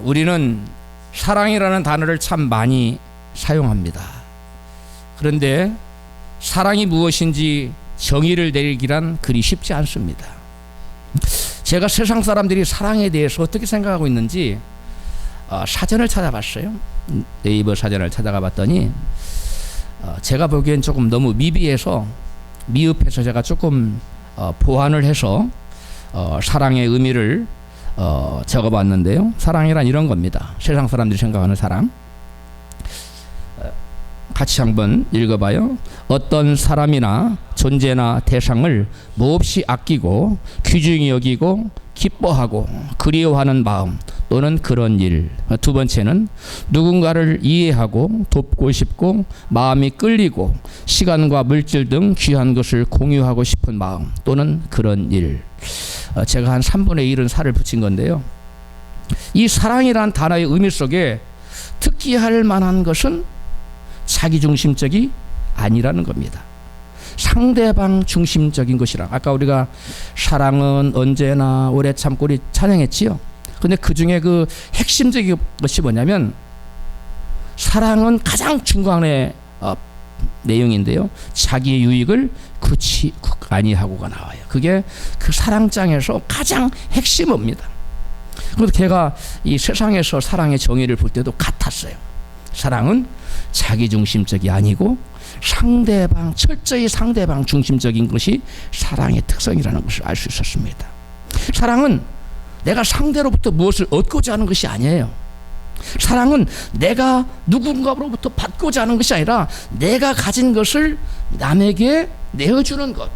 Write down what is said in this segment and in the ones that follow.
우리는 사랑이라는 단어를 참 많이 사용합니다. 그런데 사랑이 무엇인지 정의를 내리기란 그리 쉽지 않습니다. 제가 세상 사람들이 사랑에 대해서 어떻게 생각하고 있는지 사전을 찾아봤어요. 네이버 사전을 찾아가 봤더니 제가 보기엔 조금 너무 미비해서 미흡해서 제가 조금 보완을 해서 사랑의 의미를 적어봤는데요. 사랑이란 이런 겁니다. 세상 사람들이 생각하는 사랑. 같이 한번 읽어봐요. 어떤 사람이나 존재나 대상을 몹시 아끼고 귀중히 여기고 기뻐하고 그리워하는 마음 또는 그런 일. 두 번째는 누군가를 이해하고 돕고 싶고 마음이 끌리고 시간과 물질 등 귀한 것을 공유하고 싶은 마음 또는 그런 일. 제가 한 3분의 1은 살을 붙인 건데요. 이 사랑이란 단어의 의미 속에 특기할 만한 것은 자기중심적이 아니라는 겁니다. 상대방 중심적인 것이라. 아까 우리가 사랑은 언제나 오래 참고 우리 찬양했지요. 근데 그 중에 그 핵심적인 것이 뭐냐면 사랑은 가장 중간의 내용인데요. 자기의 유익을 구치 아니하고가 나와요. 그게 그 사랑장에서 가장 핵심입니다. 그래서 제가 이 세상에서 사랑의 정의를 볼 때도 같았어요. 사랑은 자기중심적이 아니고 상대방, 철저히 상대방 중심적인 것이 사랑의 특성이라는 것을 알 수 있었습니다. 사랑은 내가 상대로부터 무엇을 얻고자 하는 것이 아니에요. 사랑은 내가 누군가로부터 받고자 하는 것이 아니라 내가 가진 것을 남에게 내어주는 것,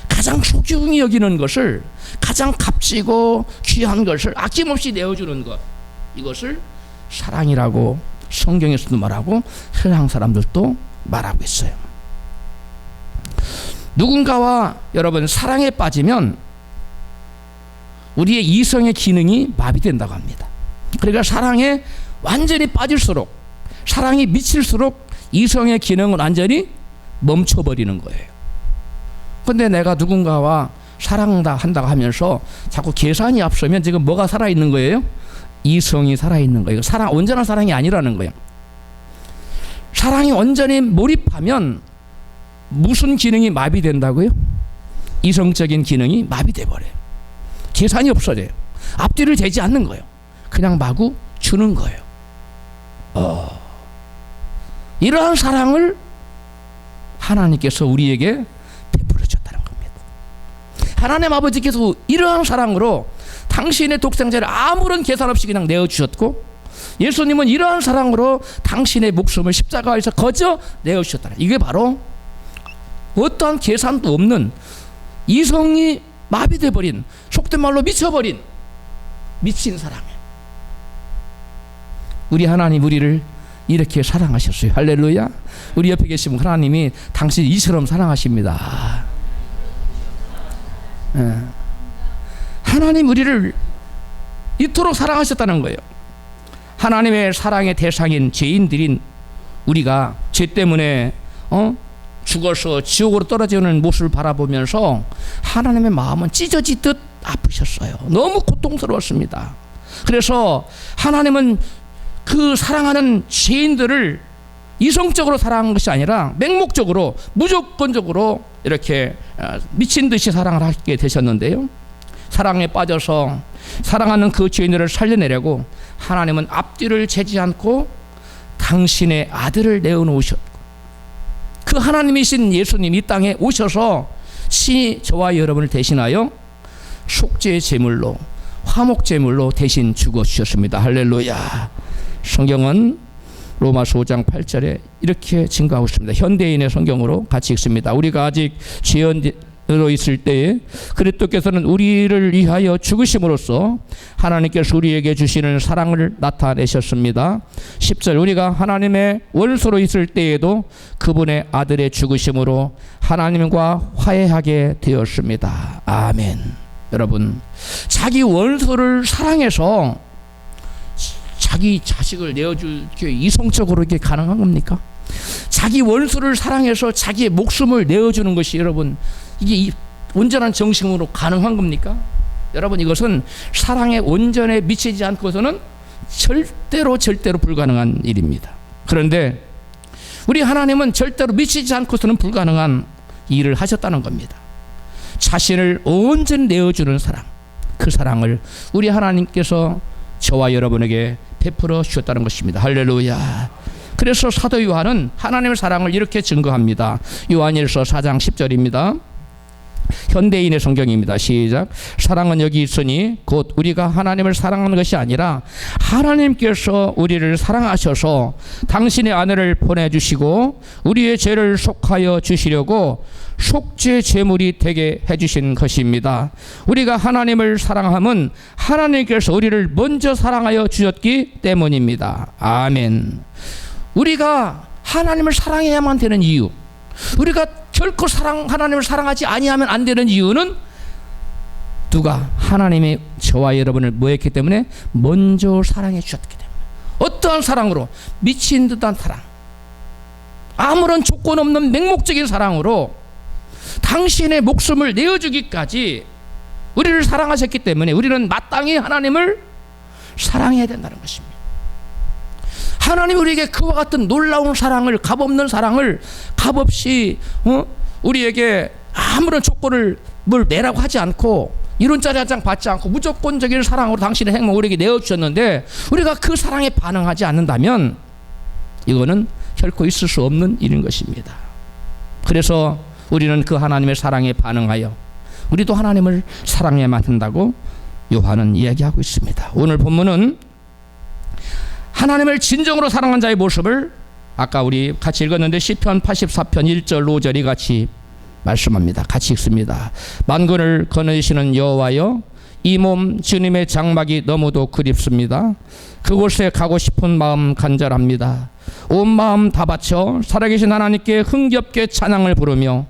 가장 소중히 여기는 것을, 가장 값지고 귀한 것을 아낌없이 내어주는 것, 이것을 사랑이라고 성경에서도 말하고 세상 사람들도 말하고 있어요. 누군가와 여러분 사랑에 빠지면 우리의 이성의 기능이 마비된다고 합니다. 그러니까 사랑에 완전히 빠질수록, 사랑이 미칠수록 이성의 기능은 완전히 멈춰버리는 거예요. 근데 내가 누군가와 사랑한다고 하면서 자꾸 계산이 앞서면 지금 뭐가 살아있는 거예요? 이성이 살아있는 거예요. 사랑, 온전한 사랑이 아니라는 거예요. 사랑이 완전히 몰입하면 무슨 기능이 마비된다고요? 이성적인 기능이 마비돼 버려요. 계산이 없어져요. 앞뒤를 재지 않는 거예요. 그냥 마구 주는 거예요. 이러한 사랑을 하나님께서 우리에게 베풀어 줬다는 겁니다. 하나님 아버지께서 이러한 사랑으로 당신의 독생자를 아무런 계산 없이 그냥 내어주셨고, 예수님은 이러한 사랑으로 당신의 목숨을 십자가에서 거저 내어주셨다. 이게 바로 어떠한 계산도 없는 이성이 마비돼 버린, 속된 말로 미쳐버린 미친 사랑이에요. 우리 하나님 우리를 이렇게 사랑하셨어요. 할렐루야. 우리 옆에 계시면 하나님이 당신 이처럼 사랑하십니다. 하나님 우리를 이토록 사랑하셨다는 거예요. 하나님의 사랑의 대상인 죄인들인 우리가 죄 때문에 죽어서 지옥으로 떨어지는 모습을 바라보면서 하나님의 마음은 찢어지듯 아프셨어요. 너무 고통스러웠습니다. 그래서 하나님은 그 사랑하는 죄인들을 이성적으로 사랑한 것이 아니라 맹목적으로, 무조건적으로 이렇게 미친 듯이 사랑을 하게 되셨는데요. 사랑에 빠져서 사랑하는 그 죄인들을 살려내려고 하나님은 앞뒤를 재지 않고 당신의 아들을 내어놓으셨고, 그 하나님이신 예수님 이 땅에 오셔서 친히 저와 여러분을 대신하여 속죄 제물로, 화목 제물로 대신 죽어주셨습니다. 할렐루야. 성경은 로마서 5장 8절에 이렇게 증거하고 있습니다. 현대인의 성경으로 같이 읽습니다. 우리가 아직 죄인으로 있을 때에 그리스도께서는 우리를 위하여 죽으심으로써 하나님께서 우리에게 주시는 사랑을 나타내셨습니다. 10절 우리가 하나님의 원수로 있을 때에도 그분의 아들의 죽으심으로 하나님과 화해하게 되었습니다. 아멘. 여러분, 자기 원수를 사랑해서 자기 자식을 내어주게 이성적으로 이게 가능한 겁니까? 자기 원수를 사랑해서 자기의 목숨을 내어주는 것이 여러분 이게 온전한 정신으로 가능한 겁니까? 여러분 이것은 사랑의 온전에 미치지 않고서는 절대로 불가능한 일입니다. 그런데 우리 하나님은 절대로 미치지 않고서는 불가능한 일을 하셨다는 겁니다. 자신을 온전히 내어주는 사랑, 그 사랑을 우리 하나님께서 저와 여러분에게 베풀어 주셨다는 것입니다. 할렐루야. 그래서 사도 요한은 하나님의 사랑을 이렇게 증거합니다. 요한일서 4장 10절입니다. 현대인의 성경입니다. 시작. 사랑은 여기 있으니 곧 우리가 하나님을 사랑하는 것이 아니라 하나님께서 우리를 사랑하셔서 당신의 아들을 보내주시고 우리의 죄를 속하여 주시려고 속죄 제물이 되게 해주신 것입니다. 우리가 하나님을 사랑함은 하나님께서 우리를 먼저 사랑하여 주셨기 때문입니다. 아멘. 우리가 하나님을 사랑해야만 되는 이유, 우리가 결코 하나님을 사랑하지 아니하면 안 되는 이유는 누가 하나님이 저와 여러분을 뭐 했기 때문에? 먼저 사랑해 주셨기 때문에. 어떠한 사랑으로? 미친 듯한 사랑, 아무런 조건 없는 맹목적인 사랑으로 당신의 목숨을 내어주기까지 우리를 사랑하셨기 때문에 우리는 마땅히 하나님을 사랑해야 된다는 것입니다. 하나님 우리에게 그와 같은 놀라운 사랑을, 값없는 사랑을 값없이 우리에게 아무런 조건을 뭘 내라고 하지 않고 이론짜리 한 장 받지 않고 무조건적인 사랑으로 당신의 행복을 우리에게 내어주셨는데 우리가 그 사랑에 반응하지 않는다면 이거는 결코 있을 수 없는 일인 것입니다. 그래서 우리는 그 하나님의 사랑에 반응하여 우리도 하나님을 사랑해야만 한다고 요한은 이야기하고 있습니다. 오늘 본문은 하나님을 진정으로 사랑한 자의 모습을 아까 우리 같이 읽었는데 시편 84편 1절 5절이 같이 말씀합니다. 같이 읽습니다. 만군을 거느리시는 여호와여, 이 몸 주님의 장막이 너무도 그립습니다. 그곳에 가고 싶은 마음 간절합니다. 온 마음 다 바쳐 살아계신 하나님께 흥겹게 찬양을 부르며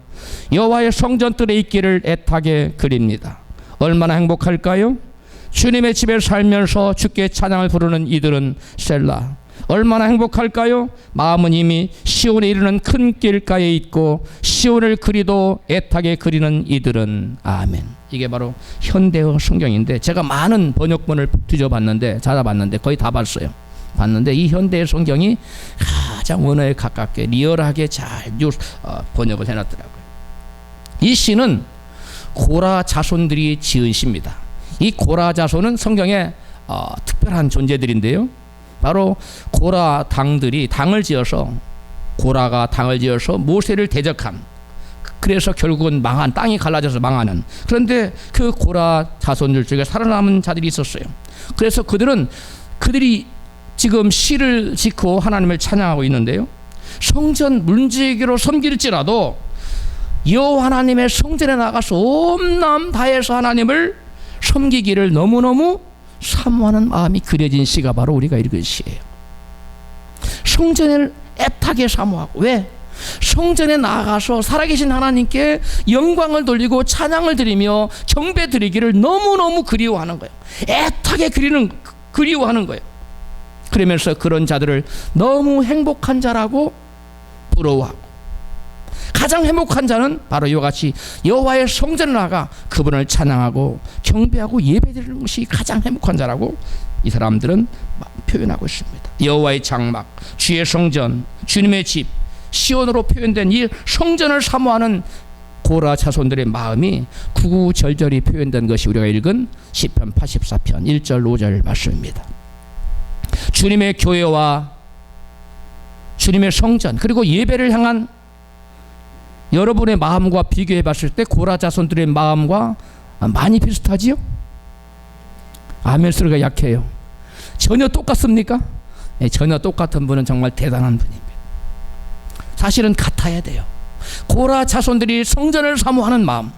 여호와의 성전들에 있기를 애타게 그립니다. 얼마나 행복할까요? 주님의 집에 살면서 주께 찬양을 부르는 이들은 셀라. 얼마나 행복할까요? 마음은 이미 시온에 이르는 큰 길가에 있고 시온을 그리도 애타게 그리는 이들은. 아멘. 이게 바로 현대어 성경인데 제가 많은 번역본을 뒤져봤는데, 찾아봤는데 거의 다 봤는데 이 현대의 성경이 가장 원어에 가깝게 리얼하게 잘 번역을 해놨더라고요. 이 시는 고라 자손들이 지은 시입니다. 이 고라 자손은 성경에 특별한 존재들인데요, 바로 고라 당들이 당을 지어서, 고라가 당을 지어서 모세를 대적한, 그래서 결국은 망한, 땅이 갈라져서 망하는, 그런데 그 고라 자손들 중에 살아남은 자들이 있었어요. 그래서 그들이 지금 시를 짓고 하나님을 찬양하고 있는데요, 성전 문지기로 섬길지라도 여호와 하나님의 성전에 나가서 온 마음 다해서 하나님을 섬기기를 너무너무 사모하는 마음이 그려진 시가 바로 우리가 읽은 시예요. 성전을 애타게 사모하고, 왜? 성전에 나가서 살아계신 하나님께 영광을 돌리고 찬양을 드리며 경배 드리기를 너무너무 그리워하는 거예요. 애타게 그리워하는 거예요. 그러면서 그런 자들을 너무 행복한 자라고 부러워하고, 가장 행복한 자는 바로 이와 같이 여호와의 성전에 나가 그분을 찬양하고 경배하고 예배드리는 것이 가장 행복한 자라고 이 사람들은 표현하고 있습니다. 여호와의 장막, 주의 성전, 주님의 집, 시온으로 표현된 이 성전을 사모하는 고라 자손들의 마음이 구구절절히 표현된 것이 우리가 읽은 시편 84편 1절 5절 말씀입니다. 주님의 교회와 주님의 성전, 그리고 예배를 향한 여러분의 마음과 비교해 봤을 때 고라 자손들의 마음과 많이 비슷하지요? 아멘 소리가 약해요. 전혀 똑같습니까? 네, 전혀 똑같은 분은 정말 대단한 분입니다. 사실은 같아야 돼요. 고라 자손들이 성전을 사모하는 마음,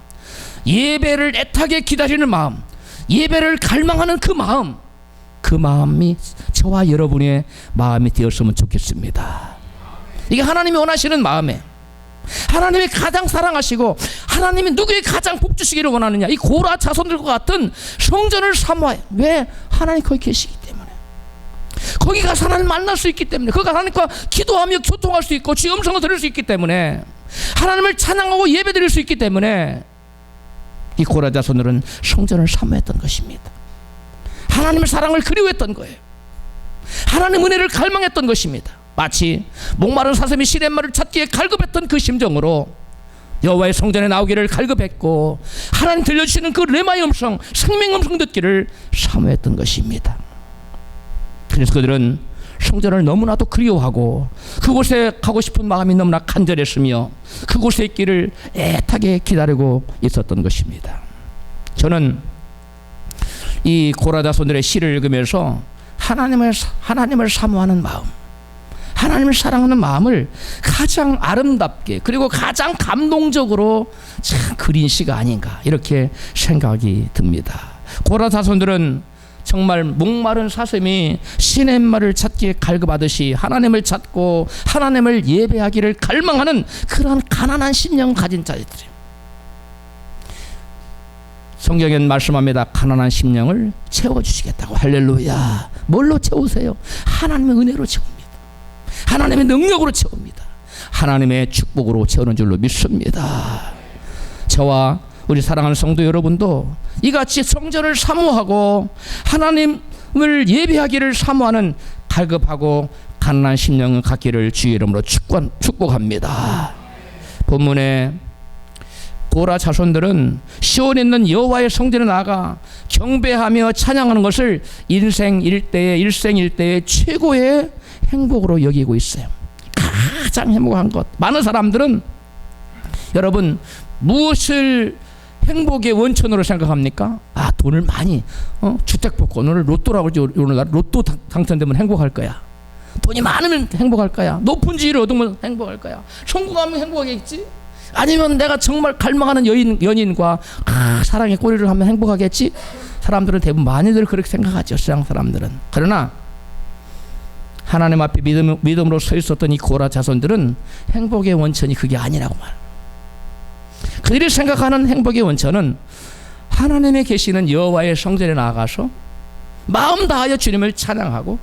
예배를 애타게 기다리는 마음, 예배를 갈망하는 그 마음이 저와 여러분의 마음이 되었으면 좋겠습니다. 이게 하나님이 원하시는 마음에, 하나님이 가장 사랑하시고 하나님이 누구에게 가장 복 주시기를 원하느냐, 이 고라 자손들과 같은 성전을 사모해요. 왜? 하나님 거기 계시기 때문에, 거기 가서 하나님 만날 수 있기 때문에, 거기 하나님과 기도하며 교통할 수 있고 주의 음성을 들을 수 있기 때문에, 하나님을 찬양하고 예배드릴 수 있기 때문에 이 고라 자손들은 성전을 사모했던 것입니다. 하나님의 사랑을 그리워했던 거예요. 하나님 은혜를 갈망했던 것입니다. 마치 목마른 사슴이 시냇물을 찾기에 갈급했던 그 심정으로 여호와의 성전에 나오기를 갈급했고, 하나님 들려주시는 그 레마의 음성, 생명 음성 듣기를 사모했던 것입니다. 그래서 그들은 성전을 너무나도 그리워하고 그곳에 가고 싶은 마음이 너무나 간절했으며 그곳에 있기를 애타게 기다리고 있었던 것입니다. 저는 이 고라 자손들의 시를 읽으면서 하나님을 사모하는 마음, 하나님을 사랑하는 마음을 가장 아름답게 그리고 가장 감동적으로 참 그린 시가 아닌가, 이렇게 생각이 듭니다. 고라 자손들은 정말 목마른 사슴이 시냇물을 찾기에 갈급하듯이 하나님을 찾고 하나님을 예배하기를 갈망하는 그러한 가난한 심령을 가진 자들이에요. 성경엔 말씀합니다. 가난한 심령을 채워주시겠다고. 할렐루야. 뭘로 채우세요? 하나님의 은혜로 채웁니다. 하나님의 능력으로 채웁니다. 하나님의 축복으로 채우는 줄로 믿습니다. 저와 우리 사랑하는 성도 여러분도 이같이 성전을 사모하고 하나님을 예배하기를 사모하는 갈급하고 가난한 심령을 갖기를 주의 이름으로 축복합니다. 본문에 고라 자손들은 시온에 있는 여호와의 성전에 나가 경배하며 찬양하는 것을 일생일대의 최고의 행복으로 여기고 있어요. 가장 행복한 것. 많은 사람들은 여러분 무엇을 행복의 원천으로 생각합니까? 돈을 많이 주택 복권, 오늘 로또라고 하죠. 오늘 로또 당첨되면 행복할 거야. 돈이 많으면 행복할 거야. 높은 지위를 얻으면 행복할 거야. 성공하면 행복하겠지? 아니면 내가 정말 갈망하는 연인과 사랑의 꼬리를 하면 행복하겠지? 사람들은 대부분 많이들 그렇게 생각하죠. 세상 사람들은. 그러나 하나님 앞에 믿음으로 서 있었던 이 고라 자손들은 행복의 원천이 그게 아니라고 말합니다. 그들이 생각하는 행복의 원천은 하나님의 계시는 여호와의 성전에 나아가서 마음 다하여 주님을 찬양하고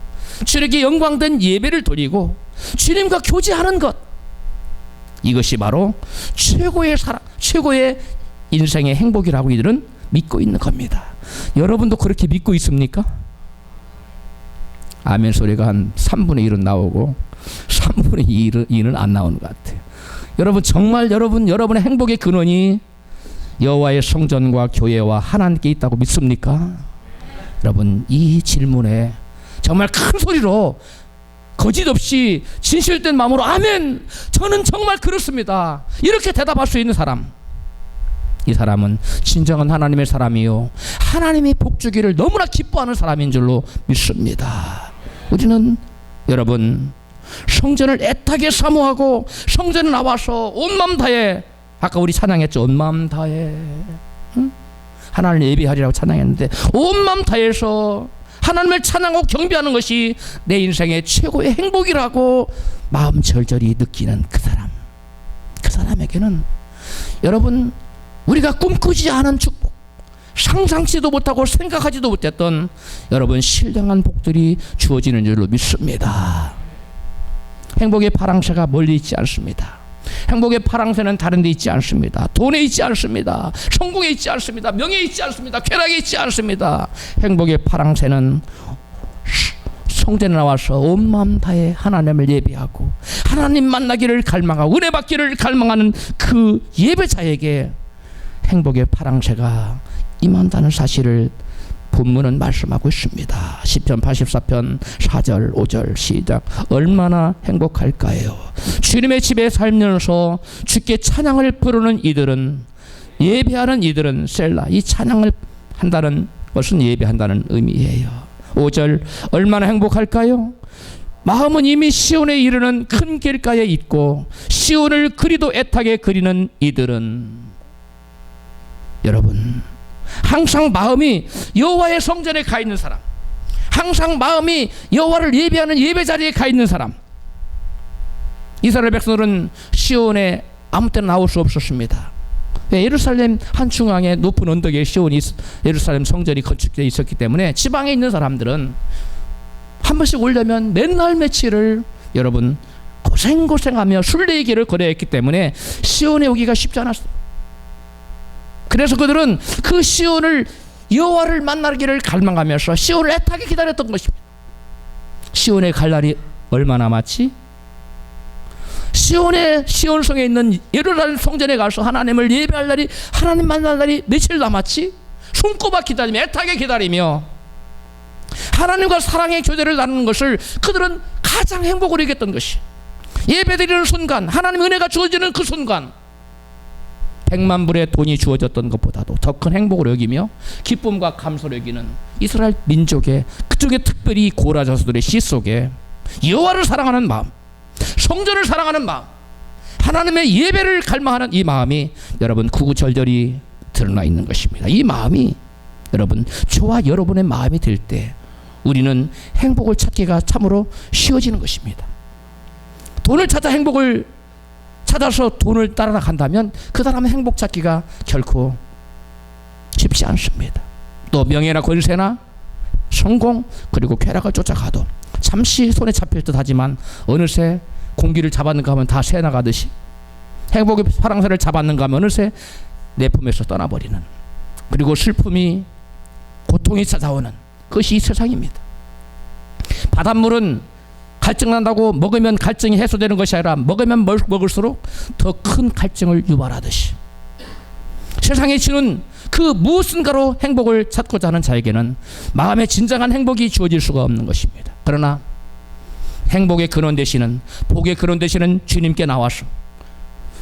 주님께 영광된 예배를 드리고 주님과 교제하는 것, 이것이 바로 최고의 인생의 행복이라고 이들은 믿고 있는 겁니다. 여러분도 그렇게 믿고 있습니까? 아멘 소리가 한 3분의 1은 나오고 3분의 2는 안 나오는 것 같아요. 여러분 정말 여러분의 행복의 근원이 여호와의 성전과 교회와 하나님께 있다고 믿습니까? 여러분 이 질문에 정말 큰 소리로 거짓 없이 진실된 마음으로 아멘, 저는 정말 그렇습니다, 이렇게 대답할 수 있는 사람, 이 사람은 진정한 하나님의 사람이요 하나님이 복 주기를 너무나 기뻐하는 사람인 줄로 믿습니다. 우리는 여러분 성전을 애타게 사모하고 성전에 나와서 온 마음 다해, 아까 우리 찬양했죠. 온 마음 다해 하나님을 예배하리라고 찬양했는데 온 마음 다해서 하나님을 찬양하고 경배하는 것이 내 인생의 최고의 행복이라고 마음 절절히 느끼는 그 사람, 그 사람에게는 여러분 우리가 꿈꾸지 않은 축복, 상상치도 못하고 생각하지도 못했던 여러분 신령한 복들이 주어지는 줄로 믿습니다. 행복의 파랑새가 멀리 있지 않습니다. 행복의 파랑새는 다른 데 있지 않습니다. 돈에 있지 않습니다. 성공에 있지 않습니다. 명예에 있지 않습니다. 쾌락에 있지 않습니다. 행복의 파랑새는 성전에 나와서 온 마음 다해 하나님을 예배하고 하나님 만나기를 갈망하고 은혜 받기를 갈망하는 그 예배자에게 행복의 파랑새가 임한다는 사실을 본문은 말씀하고 있습니다. 시편 84편 4절 5절 시작. 얼마나 행복할까요? 주님의 집에 살면서 주께 찬양을 부르는 이들은, 예배하는 이들은 셀라, 이 찬양을 한다는 것은 예배한다는 의미예요. 5절 얼마나 행복할까요? 마음은 이미 시온에 이르는 큰 길가에 있고 시온을 그리도 애타게 그리는 이들은, 여러분 항상 마음이 여호와의 성전에 가 있는 사람, 항상 마음이 여호와를 예배하는 예배 자리에 가 있는 사람, 이스라엘 백성들은 시온에 아무 때나 나올 수 없었습니다. 예루살렘 한 중앙에 높은 언덕에 시온이 예루살렘 성전이 건축되어 있었기 때문에 지방에 있는 사람들은 한 번씩 오려면 맨날 며칠을 여러분 고생하며 순례의 길을 걸어야 했기 때문에 시온에 오기가 쉽지 않았어요. 그래서 그들은 그 시온을, 여호와를 만나기를 갈망하면서 시온을 애타게 기다렸던 것입니다. 시온에 갈 날이 얼마 남았지? 시온성에 있는 예루살렘 성전에 가서 하나님을 예배할 날이, 하나님 만날 날이 며칠 남았지? 손꼽아 기다리며 애타게 기다리며 하나님과 사랑의 교제를 나누는 것을 그들은 가장 행복으로 여겼던 것이, 예배드리는 순간, 하나님 은혜가 주어지는 그 순간 100만 불의 돈이 주어졌던 것보다도 더 큰 행복으로 여기며 기쁨과 감사로 여기는 이스라엘 민족의, 그중에 특별히 고라 자손들의 시 속에 여호와를 사랑하는 마음, 성전을 사랑하는 마음, 하나님의 예배를 갈망하는 이 마음이 여러분 구구절절히 드러나 있는 것입니다. 이 마음이 여러분, 저와 여러분의 마음이 될 때 우리는 행복을 찾기가 참으로 쉬워지는 것입니다. 돈을 찾아 행복을 찾아서 돈을 따라간다면 그 사람은 행복 찾기가 결코 쉽지 않습니다. 또 명예나 권세나 성공 그리고 쾌락을 쫓아가도 잠시 손에 잡힐 듯 하지만 어느새 공기를 잡았는가 하면 다 새나가듯이, 행복의 파랑새를 잡았는가 하면 어느새 내 품에서 떠나버리는, 그리고 슬픔이, 고통이 찾아오는 그것이 이 세상입니다. 바닷물은 갈증난다고 먹으면 갈증이 해소되는 것이 아니라 먹으면 먹을수록 더 큰 갈증을 유발하듯이 세상에 주는 그 무엇인가로 행복을 찾고자 하는 자에게는 마음의 진정한 행복이 주어질 수가 없는 것입니다. 그러나 행복의 근원 되시는, 복의 근원 되시는 주님께 나와서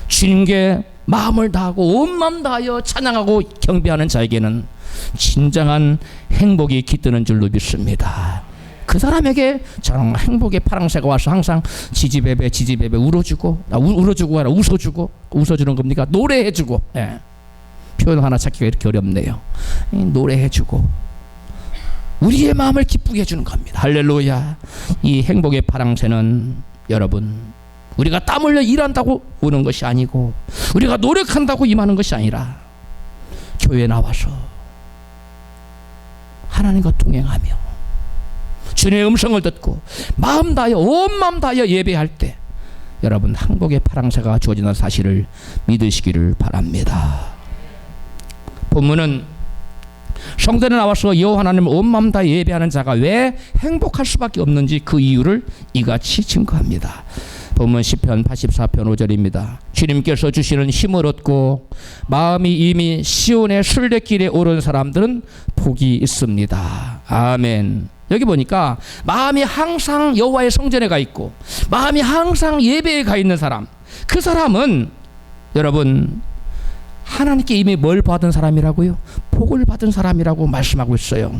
주님께 마음을 다하고 온 마음 다하여 찬양하고 경배하는 자에게는 진정한 행복이 깃드는 줄로 믿습니다. 그 사람에게 저런 행복의 파랑새가 와서 항상 지지배배 울어주고, 울어주고 아니라 웃어주고, 웃어주는 겁니까? 노래해주고, 예. 표현 하나 찾기가 이렇게 어렵네요. 노래해주고 우리의 마음을 기쁘게 해주는 겁니다. 할렐루야. 이 행복의 파랑새는 여러분, 우리가 땀 흘려 일한다고 오는 것이 아니고, 우리가 노력한다고 임하는 것이 아니라 교회에 나와서 하나님과 동행하며 주님의 음성을 듣고 마음 다하여, 온 마음 다하여 예배할 때 여러분 행복의 파랑새가 주어지는 사실을 믿으시기를 바랍니다. 본문은 성전에 나와서 여호와 하나님을 온 마음 다하여 예배하는 자가 왜 행복할 수밖에 없는지 그 이유를 이같이 증거합니다. 본문 시편 84편 5절입니다. 주님께서 주시는 힘을 얻고 마음이 이미 시온의 순례길에 오른 사람들은 복이 있습니다. 아멘. 여기 보니까 마음이 항상 여호와의 성전에 가 있고 마음이 항상 예배에 가 있는 사람, 그 사람은 여러분 하나님께 이미 뭘 받은 사람이라고요? 복을 받은 사람이라고 말씀하고 있어요.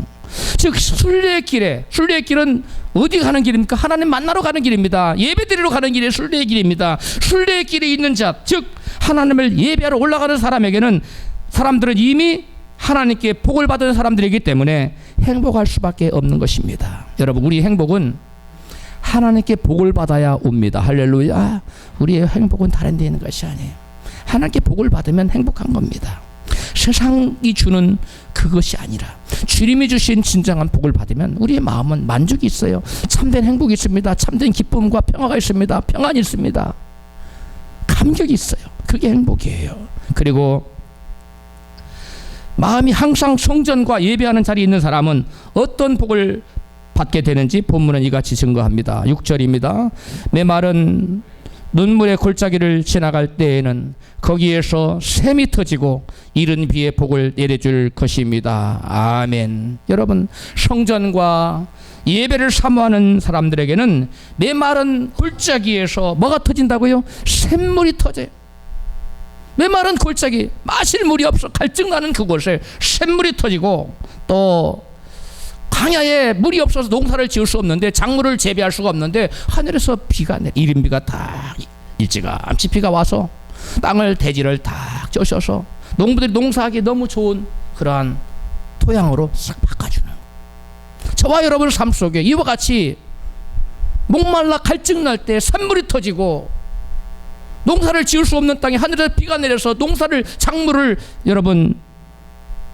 즉 순례의 길은 어디 가는 길입니까? 하나님 만나러 가는 길입니다. 예배드리러 가는 길이 순례의 길입니다. 순례의 길에 있는 자, 즉 하나님을 예배하러 올라가는 사람들은 이미 하나님께 복을 받은 사람들이기 때문에 행복할 수밖에 없는 것입니다. 여러분, 우리 행복은 하나님께 복을 받아야 옵니다. 할렐루야. 우리의 행복은 다른 데 있는 것이 아니에요. 하나님께 복을 받으면 행복한 겁니다. 세상이 주는 그것이 아니라 주님이 주신 진정한 복을 받으면 우리의 마음은 만족이 있어요. 참된 행복이 있습니다. 참된 기쁨과 평화가 있습니다. 평안이 있습니다. 감격이 있어요. 그게 행복이에요. 그리고 마음이 항상 성전과 예배하는 자리에 있는 사람은 어떤 복을 받게 되는지 본문은 이같이 증거합니다. 6절입니다. 메마른 눈물의 골짜기를 지나갈 때에는 거기에서 샘이 터지고 이른 비에 복을 내려줄 것입니다. 아멘. 여러분, 성전과 예배를 사모하는 사람들에게는 메마른 골짜기에서 뭐가 터진다고요? 샘물이 터져요. 메마른 골짜기, 마실 물이 없어 갈증나는 그곳에 샘물이 터지고, 또 광야에 물이 없어서 농사를 지을 수 없는데, 작물을 재배할 수가 없는데 하늘에서 비가 이른 비가 딱 일찌감치 비가 와서 땅을, 대지를 딱 쪄셔서 농부들이 농사하기 너무 좋은 그러한 토양으로 싹 바꿔주는, 저와 여러분의 삶 속에 이와 같이 목말라 갈증날 때 샘물이 터지고 농사를 지을 수 없는 땅에 하늘에서 비가 내려서 농사를, 작물을 여러분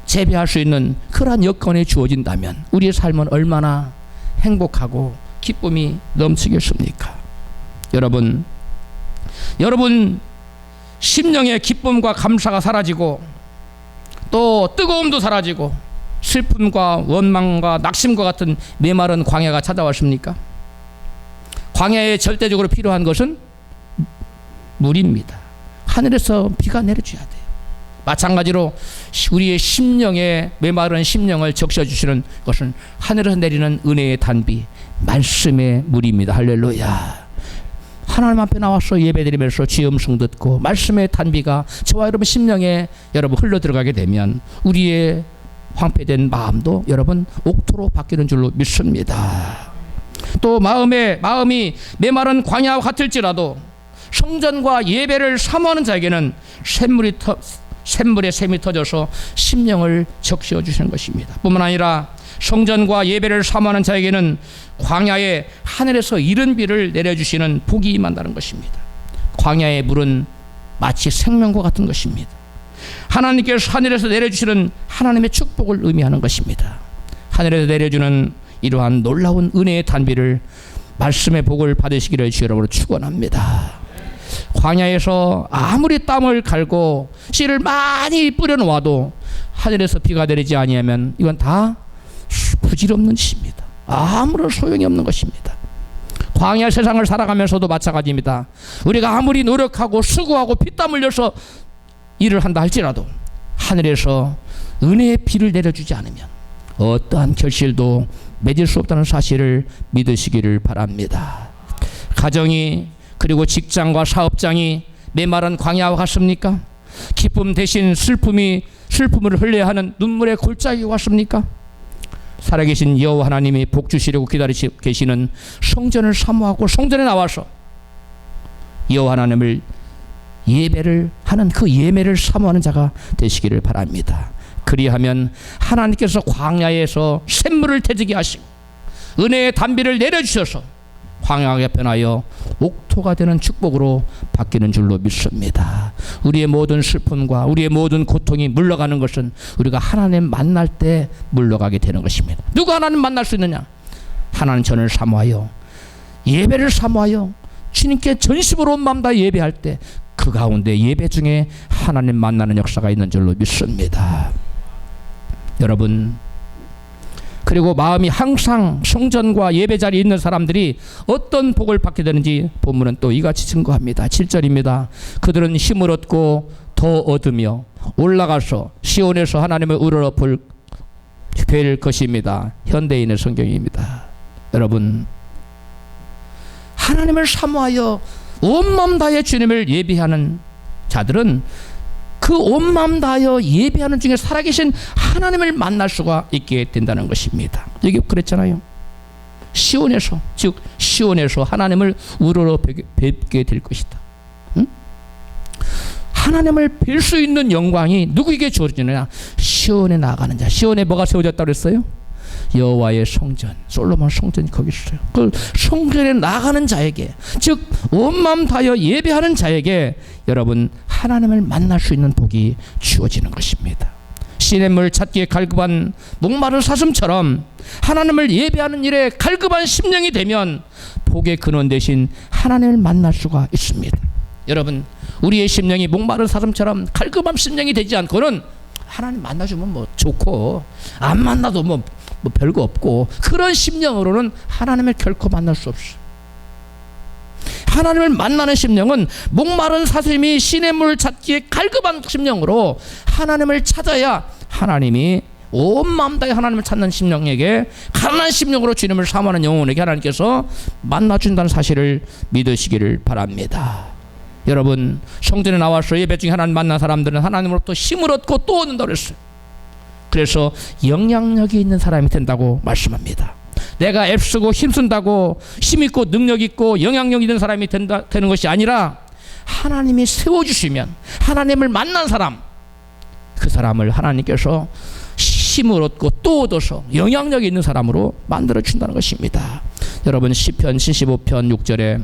재배할 수 있는 그러한 여건이 주어진다면 우리의 삶은 얼마나 행복하고 기쁨이 넘치겠습니까? 여러분 심령의 기쁨과 감사가 사라지고 또 뜨거움도 사라지고 슬픔과 원망과 낙심과 같은 메마른 광야가 찾아왔습니까? 광야에 절대적으로 필요한 것은 물입니다. 하늘에서 비가 내려줘야 돼요. 마찬가지로 우리의 심령에 메마른 심령을 적셔주시는 것은 하늘에서 내리는 은혜의 단비, 말씀의 물입니다. 할렐루야. 하나님 앞에 나와서 예배드리면서 주의 음성 듣고 말씀의 단비가 저와 여러분 심령에 여러분 흘러 들어가게 되면 우리의 황폐된 마음도 여러분 옥토로 바뀌는 줄로 믿습니다. 또 마음이 메마른 광야와 같을지라도 성전과 예배를 사모하는 자에게는 샘물의 샘이 터져서 심령을 적셔 주시는 것입니다. 뿐만 아니라 성전과 예배를 사모하는 자에게는 광야에 하늘에서 이른 비를 내려주시는 복이 임한다는 것입니다. 광야의 물은 마치 생명과 같은 것입니다. 하나님께서 하늘에서 내려주시는 하나님의 축복을 의미하는 것입니다. 하늘에서 내려주는 이러한 놀라운 은혜의 단비를 말씀의 복을 받으시기를 주 여러분으로 축원합니다. 광야에서 아무리 땀을 갈고 씨를 많이 뿌려놓아도 하늘에서 비가 내리지 아니하면 이건 다 부질없는 짓입니다. 아무런 소용이 없는 것입니다. 광야 세상을 살아가면서도 마찬가지입니다. 우리가 아무리 노력하고 수고하고 피땀 흘려서 일을 한다 할지라도 하늘에서 은혜의 비를 내려주지 않으면 어떠한 결실도 맺을 수 없다는 사실을 믿으시기를 바랍니다. 가정이 그리고 직장과 사업장이 메마른 광야와 같습니까? 기쁨 대신 슬픔을 흘려야 하는 눈물의 골짜기가 같습니까? 살아계신 여호와 하나님이 복 주시려고 기다리시고 계시는 성전을 사모하고 성전에 나와서 여호와 하나님을 예배를 하는 그 예배를 사모하는 자가 되시기를 바랍니다. 그리하면 하나님께서 광야에서 샘물을 태지게 하시고 은혜의 단비를 내려주셔서 광야가 변하여 옥토가 되는 축복으로 바뀌는 줄로 믿습니다. 우리의 모든 슬픔과 우리의 모든 고통이 물러가는 것은 우리가 하나님 만날 때 물러가게 되는 것입니다. 누가 하나님 만날 수 있느냐? 하나님 전을 사모하여 예배를 사모하여 주님께 전심으로 온 마음 다 예배할 때 그 가운데 예배 중에 하나님 만나는 역사가 있는 줄로 믿습니다. 여러분, 그리고 마음이 항상 성전과 예배 자리에 있는 사람들이 어떤 복을 받게 되는지 본문은 또 이같이 증거합니다. 7절입니다. 그들은 힘을 얻고 더 얻으며 올라가서 시온에서 하나님을 우러러 뵐 것입니다. 현대인의 성경입니다. 여러분, 하나님을 사모하여 온 마음 다해 주님을 예배하는 자들은 그 온 마음 다하여 예배하는 중에 살아계신 하나님을 만날 수가 있게 된다는 것입니다. 여기 그랬잖아요. 시온에서, 즉 시온에서 하나님을 우러러 뵙게 될 것이다. 응? 하나님을 뵐 수 있는 영광이 누구에게 주어지느냐? 시온에 나가는 자. 시온에 뭐가 세워졌다고 그랬어요? 여호와의 성전, 솔로몬 성전이 거기 있어요. 그 성전에 나가는 자에게, 즉 온 마음 다하여 예배하는 자에게 여러분 하나님을 만날 수 있는 복이 주어지는 것입니다. 시냇물 찾기에 갈급한 목마른 사슴처럼 하나님을 예배하는 일에 갈급한 심령이 되면 복의 근원 대신 하나님을 만날 수가 있습니다. 여러분, 우리의 심령이 목마른 사슴처럼 갈급한 심령이 되지 않고는 하나님 만나주면 뭐 좋고 안 만나도 뭐 별거 없고 그런 심령으로는 하나님을 결코 만날 수 없어요. 하나님을 만나는 심령은 목마른 사슴이 시냇물을 찾기에 갈급한 심령으로 하나님을 찾아야 하나님이 온 마음 다해 하나님을 찾는 심령에게 가난한 심령으로 주님을 사모하는 영혼에게 하나님께서 만나준다는 사실을 믿으시기를 바랍니다. 여러분, 성전에 나와서 예배 중에 하나님 만난 사람들은 하나님으로부터 힘을 얻고 또 얻는다고 그랬어요. 그래서 영향력이 있는 사람이 된다고 말씀합니다. 내가 애쓰고 힘쓴다고 힘있고 능력있고 영향력 있는 사람이 되는 것이 아니라 하나님이 세워주시면 하나님을 만난 사람, 그 사람을 하나님께서 힘을 얻고 또 얻어서 영향력이 있는 사람으로 만들어준다는 것입니다. 여러분, 시편 75편 6절에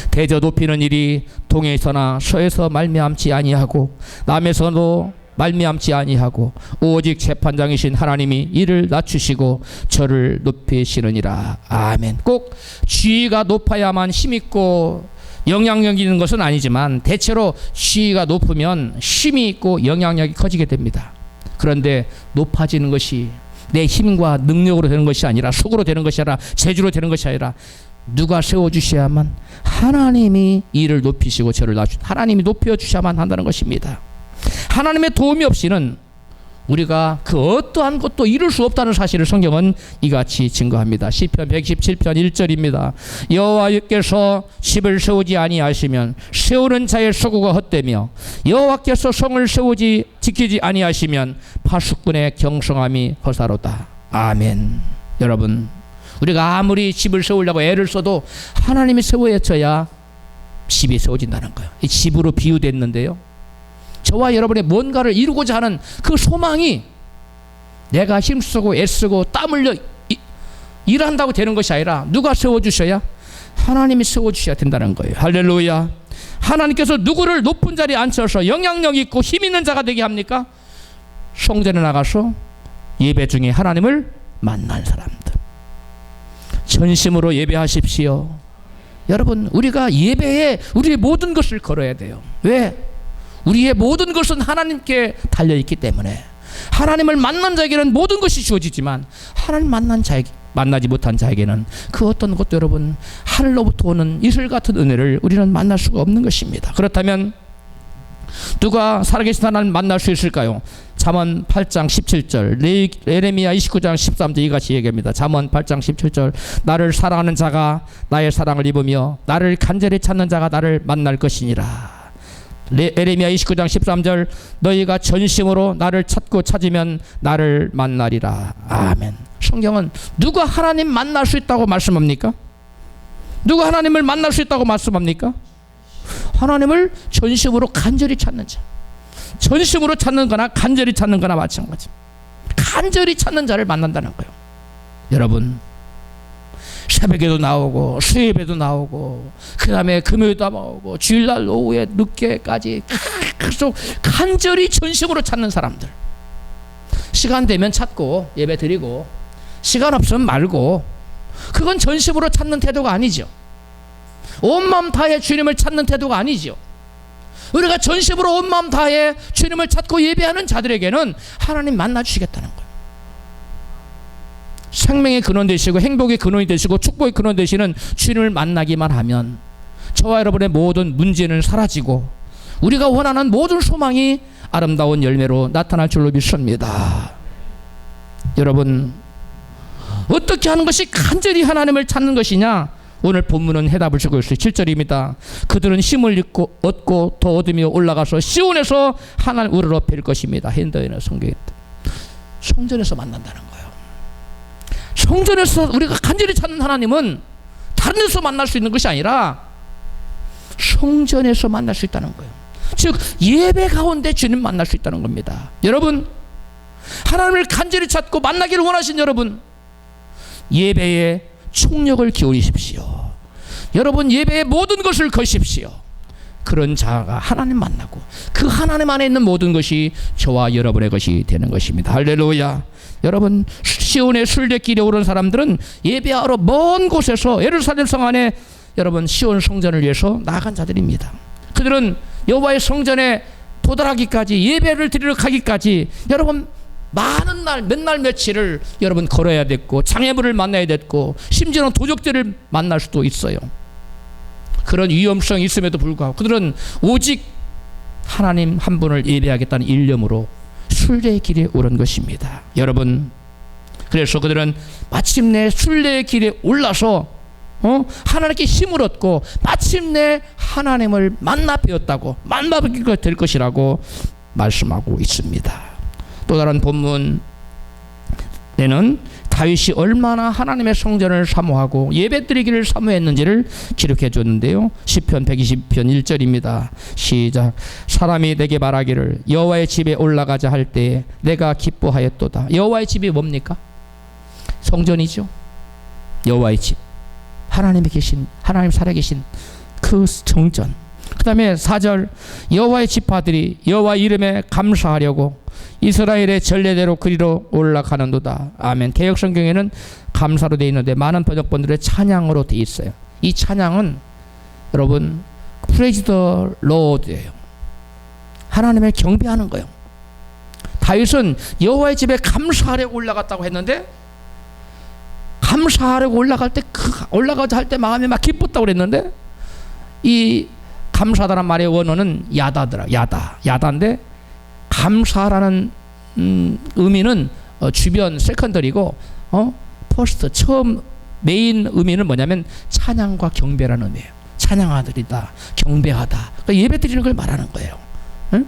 대저 높이는 일이 동에서나 서에서 말미암지 아니하고 남에서도 말미암지 아니하고 오직 재판장이신 하나님이 이를 낮추시고 저를 높이시느니라. 아멘. 꼭 지위가 높아야만 힘있고 영향력이 있는 것은 아니지만 대체로 지위가 높으면 힘이 있고 영향력이 커지게 됩니다. 그런데 높아지는 것이 내 힘과 능력으로 되는 것이 아니라 속으로 되는 것이 아니라 재주로 되는 것이 아니라 누가 세워주셔야만, 하나님이 이를 높이시고 저를 낮추, 하나님이 높여주셔야만 한다는 것입니다. 하나님의 도움이 없이는 우리가 그 어떠한 것도 이룰 수 없다는 사실을 성경은 이같이 증거합니다. 시편 117편 1절입니다. 여호와께서 집을 세우지 아니하시면 세우는 자의 수고가 헛되며 여호와께서 성을 지키지 아니하시면 파수꾼의 경성함이 허사로다. 아멘. 여러분, 우리가 아무리 집을 세우려고 애를 써도 하나님이 세워줘야 집이 세워진다는 거예요. 이 집으로 비유됐는데요, 저와 여러분의 뭔가를 이루고자 하는 그 소망이 내가 힘쓰고 애쓰고 땀 흘려 일한다고 되는 것이 아니라 누가 세워주셔야? 하나님이 세워주셔야 된다는 거예요. 할렐루야. 하나님께서 누구를 높은 자리에 앉혀서 영향력 있고 힘 있는 자가 되게 합니까? 성전에 나가서 예배 중에 하나님을 만난 사람들. 전심으로 예배하십시오. 여러분, 우리가 예배에 우리의 모든 것을 걸어야 돼요. 왜? 우리의 모든 것은 하나님께 달려있기 때문에. 하나님을 만난 자에게는 모든 것이 주어지지만 하나님 만나지 못한 자에게는 그 어떤 것도 여러분 하늘로부터 오는 이슬 같은 은혜를 우리는 만날 수가 없는 것입니다. 그렇다면 누가 살아계신 하나님을 만날 수 있을까요? 잠언 8장 17절, 예레미야 29장 13절 이같이 얘기합니다. 잠언 8장 17절, 나를 사랑하는 자가 나의 사랑을 입으며 나를 간절히 찾는 자가 나를 만날 것이니라. 예레미야 29장 13절, 너희가 전심으로 나를 찾으면 나를 만나리라. 아멘. 성경은 누가 하나님 만날 수 있다고 말씀합니까? 누가 하나님을 만날 수 있다고 말씀합니까? 하나님을 전심으로 간절히 찾는 자. 전심으로 찾는 거나 간절히 찾는 거나 마찬가지. 간절히 찾는 자를 만난다는 거예요. 여러분, 새벽에도 나오고 수요일에도 나오고 그 다음에 금요일도 나오고 주일날 오후에 늦게까지 계속 간절히 전심으로 찾는 사람들. 시간 되면 찾고 예배 드리고 시간 없으면 말고, 그건 전심으로 찾는 태도가 아니죠. 온 마음 다해 주님을 찾는 태도가 아니죠. 우리가 전심으로 온 마음 다해 주님을 찾고 예배하는 자들에게는 하나님 만나 주시겠다는 거예요. 생명의 근원 되시고 행복의 근원이 되시고 축복의 근원 되시는 주님을 만나기만 하면 저와 여러분의 모든 문제는 사라지고 우리가 원하는 모든 소망이 아름다운 열매로 나타날 줄로 믿습니다. 여러분, 어떻게 하는 것이 간절히 하나님을 찾는 것이냐? 오늘 본문은 해답을 주고 있어요. 7절입니다. 그들은 힘을 얻고 더 얻으며 올라가서 시온에서 하나님 우러러 뵐 것입니다. 핸더에는 성전에서 만난다는 거예요. 성전에서 우리가 간절히 찾는 하나님은 다른 데서 만날 수 있는 것이 아니라 성전에서 만날 수 있다는 거예요. 즉 예배 가운데 주님 만날 수 있다는 겁니다. 여러분, 하나님을 간절히 찾고 만나기를 원하신 여러분, 예배에 총력을 기울이십시오. 여러분, 예배에 모든 것을 거십시오. 그런 자가 하나님 만나고 그 하나님 안에 있는 모든 것이 저와 여러분의 것이 되는 것입니다. 할렐루야. 여러분, 시온의 순례길에 오른 사람들은 예배하러 먼 곳에서 예루살렘 성 안에 여러분 시온 성전을 위해서 나간 자들입니다. 그들은 여호와의 성전에 도달하기까지, 예배를 드리러 가기까지 여러분 많은 날, 몇 날 며칠을 여러분 걸어야 됐고 장애물을 만나야 됐고 심지어는 도적들을 만날 수도 있어요. 그런 위험성이 있음에도 불구하고 그들은 오직 하나님 한 분을 예배하겠다는 일념으로 순례의 길에 오른 것입니다. 여러분, 그래서 그들은 마침내 순례의 길에 올라서 하나님께 힘을 얻고 마침내 하나님을 만나 뵈었다고, 만나뵙게 될 것이라고 말씀하고 있습니다. 또 다른 본문에는 다윗이 얼마나 하나님의 성전을 사모하고 예배드리기를 사모했는지를 기록해 줬는데요. 시편 120편 1절입니다. 시작. 사람이 내게 말하기를 여호와의 집에 올라가자 할 때에 내가 기뻐하였도다. 여호와의 집이 뭡니까? 성전이죠. 여호와의 집, 하나님이 계신, 하나님 살아계신 그 성전. 그 다음에 4절, 여호와의 지파들이 여호와 이름에 감사하려고 이스라엘의 전례대로 그리로 올라가는도다. 아멘. 개역성경에는 감사로 되어 있는데 많은 번역본들의 찬양으로 되어 있어요. 이 찬양은 여러분 Praise the Lord예요. 하나님을 경배하는 거예요. 다윗은 여호와의 집에 감사하려고 올라갔다고 했는데 감사하려고 올라갈 때 올라가자 할 때 마음이 막 기뻤다고 그랬는데 이 감사다란 말의 원어는 야다더라. 야다인데 감사라는 의미는 주변 세컨더리고 퍼스트 처음 메인 의미는 뭐냐면 찬양과 경배라는 의미예요. 찬양하리다, 경배하다. 그러니까 예배 드리는 걸 말하는 거예요. 응?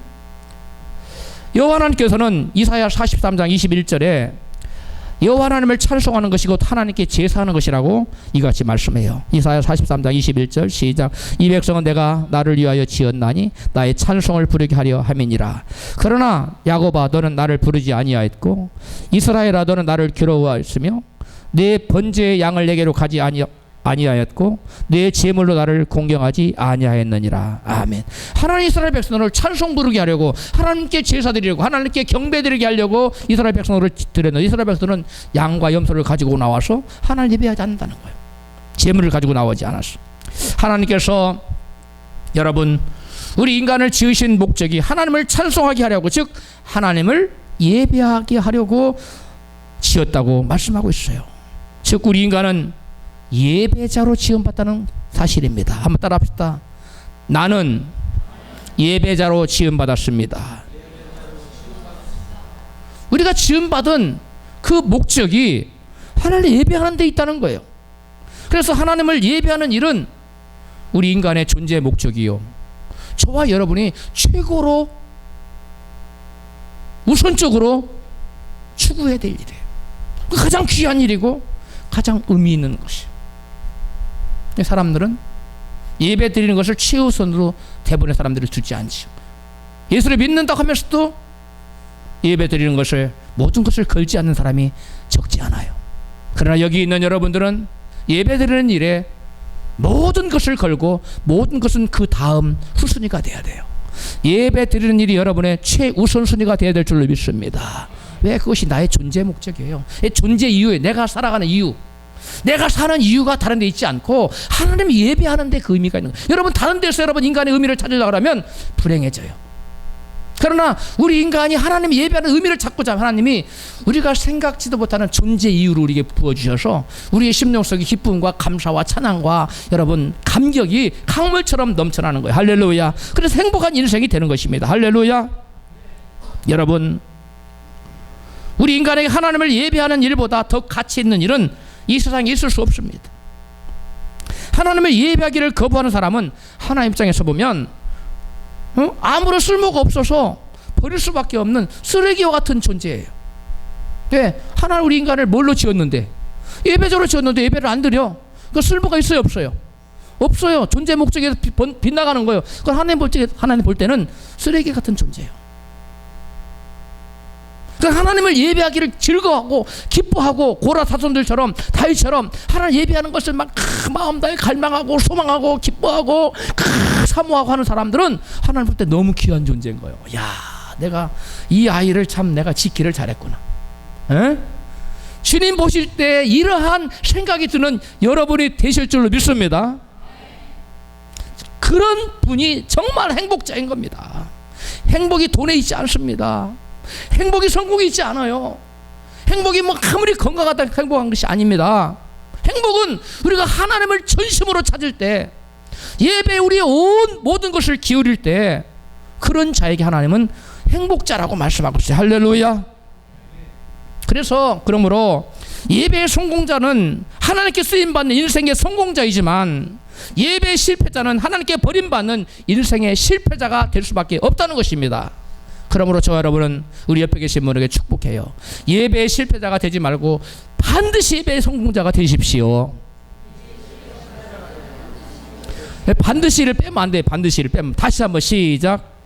여호와 하나님께서는 이사야 43장 21절에 여호와 하나님을 찬송하는 것이고 하나님께 제사하는 것이라고 이같이 말씀해요. 이사야 43장 21절 시작. 이 백성은 내가 나를 위하여 지었나니 나의 찬송을 부르게 하려 함이니라. 그러나 야곱아 너는 나를 부르지 아니하였고 이스라엘아 너는 나를 괴로워하였으며 내 번제의 양을 내게로 가지 아니하였고 내 제물로 나를 공경하지 아니하였느니라. 아멘. 하나님 이스라엘 백성을 찬송 부르게 하려고 하나님께 제사 드리려고 하나님께 경배 드리게 하려고 이스라엘 백성을 드렸는데 이스라엘 백성은 양과 염소를 가지고 나와서 하나님 예배하지 않는다는 거예요. 제물을 가지고 나오지 않았어. 하나님께서 여러분 우리 인간을 지으신 목적이 하나님을 찬송하게 하려고 즉 하나님을 예배하게 하려고 지었다고 말씀하고 있어요. 즉 우리 인간은 예배자로 지음받다는 사실입니다. 한번 따라합시다. 나는 예배자로 지음받았습니다. 우리가 지음받은 그 목적이 하나님을 예배하는 데 있다는 거예요. 그래서 하나님을 예배하는 일은 우리 인간의 존재의 목적이요 저와 여러분이 최고로 우선적으로 추구해야 될 일이에요. 가장 귀한 일이고 가장 의미 있는 것이에요. 사람들은 예배 드리는 것을 최우선으로 대부분의 사람들을 두지 않죠. 예수를 믿는다고 하면서도 예배 드리는 것을 모든 것을 걸지 않는 사람이 적지 않아요. 그러나 여기 있는 여러분들은 예배 드리는 일에 모든 것을 걸고 모든 것은 그 다음 후순위가 돼야 돼요. 예배 드리는 일이 여러분의 최우선순위가 돼야 될 줄로 믿습니다. 왜? 그것이 나의 존재 목적이에요. 존재 이유예요. 내가 살아가는 이유. 내가 사는 이유가 다른 데 있지 않고 하나님 예배하는 데 그 의미가 있는 거예요. 여러분 다른 데서 여러분 인간의 의미를 찾으려고 하면 불행해져요. 그러나 우리 인간이 하나님 예배하는 의미를 찾고자 하나님이 우리가 생각지도 못하는 존재 이유를 우리에게 부어주셔서 우리의 심령 속에 기쁨과 감사와 찬양과 여러분 감격이 강물처럼 넘쳐나는 거예요. 할렐루야. 그래서 행복한 인생이 되는 것입니다. 할렐루야. 여러분 우리 인간에게 하나님을 예배하는 일보다 더 가치 있는 일은 이 세상에 있을 수 없습니다. 하나님을 예배하기를 거부하는 사람은 하나님 입장에서 보면 아무런 쓸모가 없어서 버릴 수밖에 없는 쓰레기와 같은 존재예요. 왜? 하나님 우리 인간을 뭘로 지었는데 예배자로 지었는데 예배를 안 드려. 그 쓸모가 있어요 없어요? 없어요. 존재 목적에서 빗나가는 거예요. 그걸 하나님 볼 때는 쓰레기 같은 존재예요. 하나님을 예배하기를 즐거워하고 기뻐하고 고라 사손들처럼 다윗처럼 하나님 예배하는 것을 막 마음 다해 갈망하고 소망하고 기뻐하고 사모하고 하는 사람들은 하나님 볼 때 너무 귀한 존재인 거예요. 야, 내가 이 아이를 참 내가 지키를 잘했구나. 에? 주님 보실 때 이러한 생각이 드는 여러분이 되실 줄로 믿습니다. 그런 분이 정말 행복자인 겁니다. 행복이 돈에 있지 않습니다. 행복이 성공이 있지 않아요. 행복이 뭐 아무리 건강하다 행복한 것이 아닙니다. 행복은 우리가 하나님을 전심으로 찾을 때 예배에 우리의 온 모든 것을 기울일 때 그런 자에게 하나님은 행복자라고 말씀하고 있어요. 할렐루야. 그래서 그러므로 예배의 성공자는 하나님께 쓰임받는 인생의 성공자이지만 예배의 실패자는 하나님께 버림받는 인생의 실패자가 될 수밖에 없다는 것입니다. 그러므로 저와 여러분은 우리 옆에 계신 분에게 축복해요. 예배의 실패자가 되지 말고 반드시 예배의 성공자가 되십시오. 반드시를 빼면 안 돼. 반드시를 빼면. 다시 한번 시작.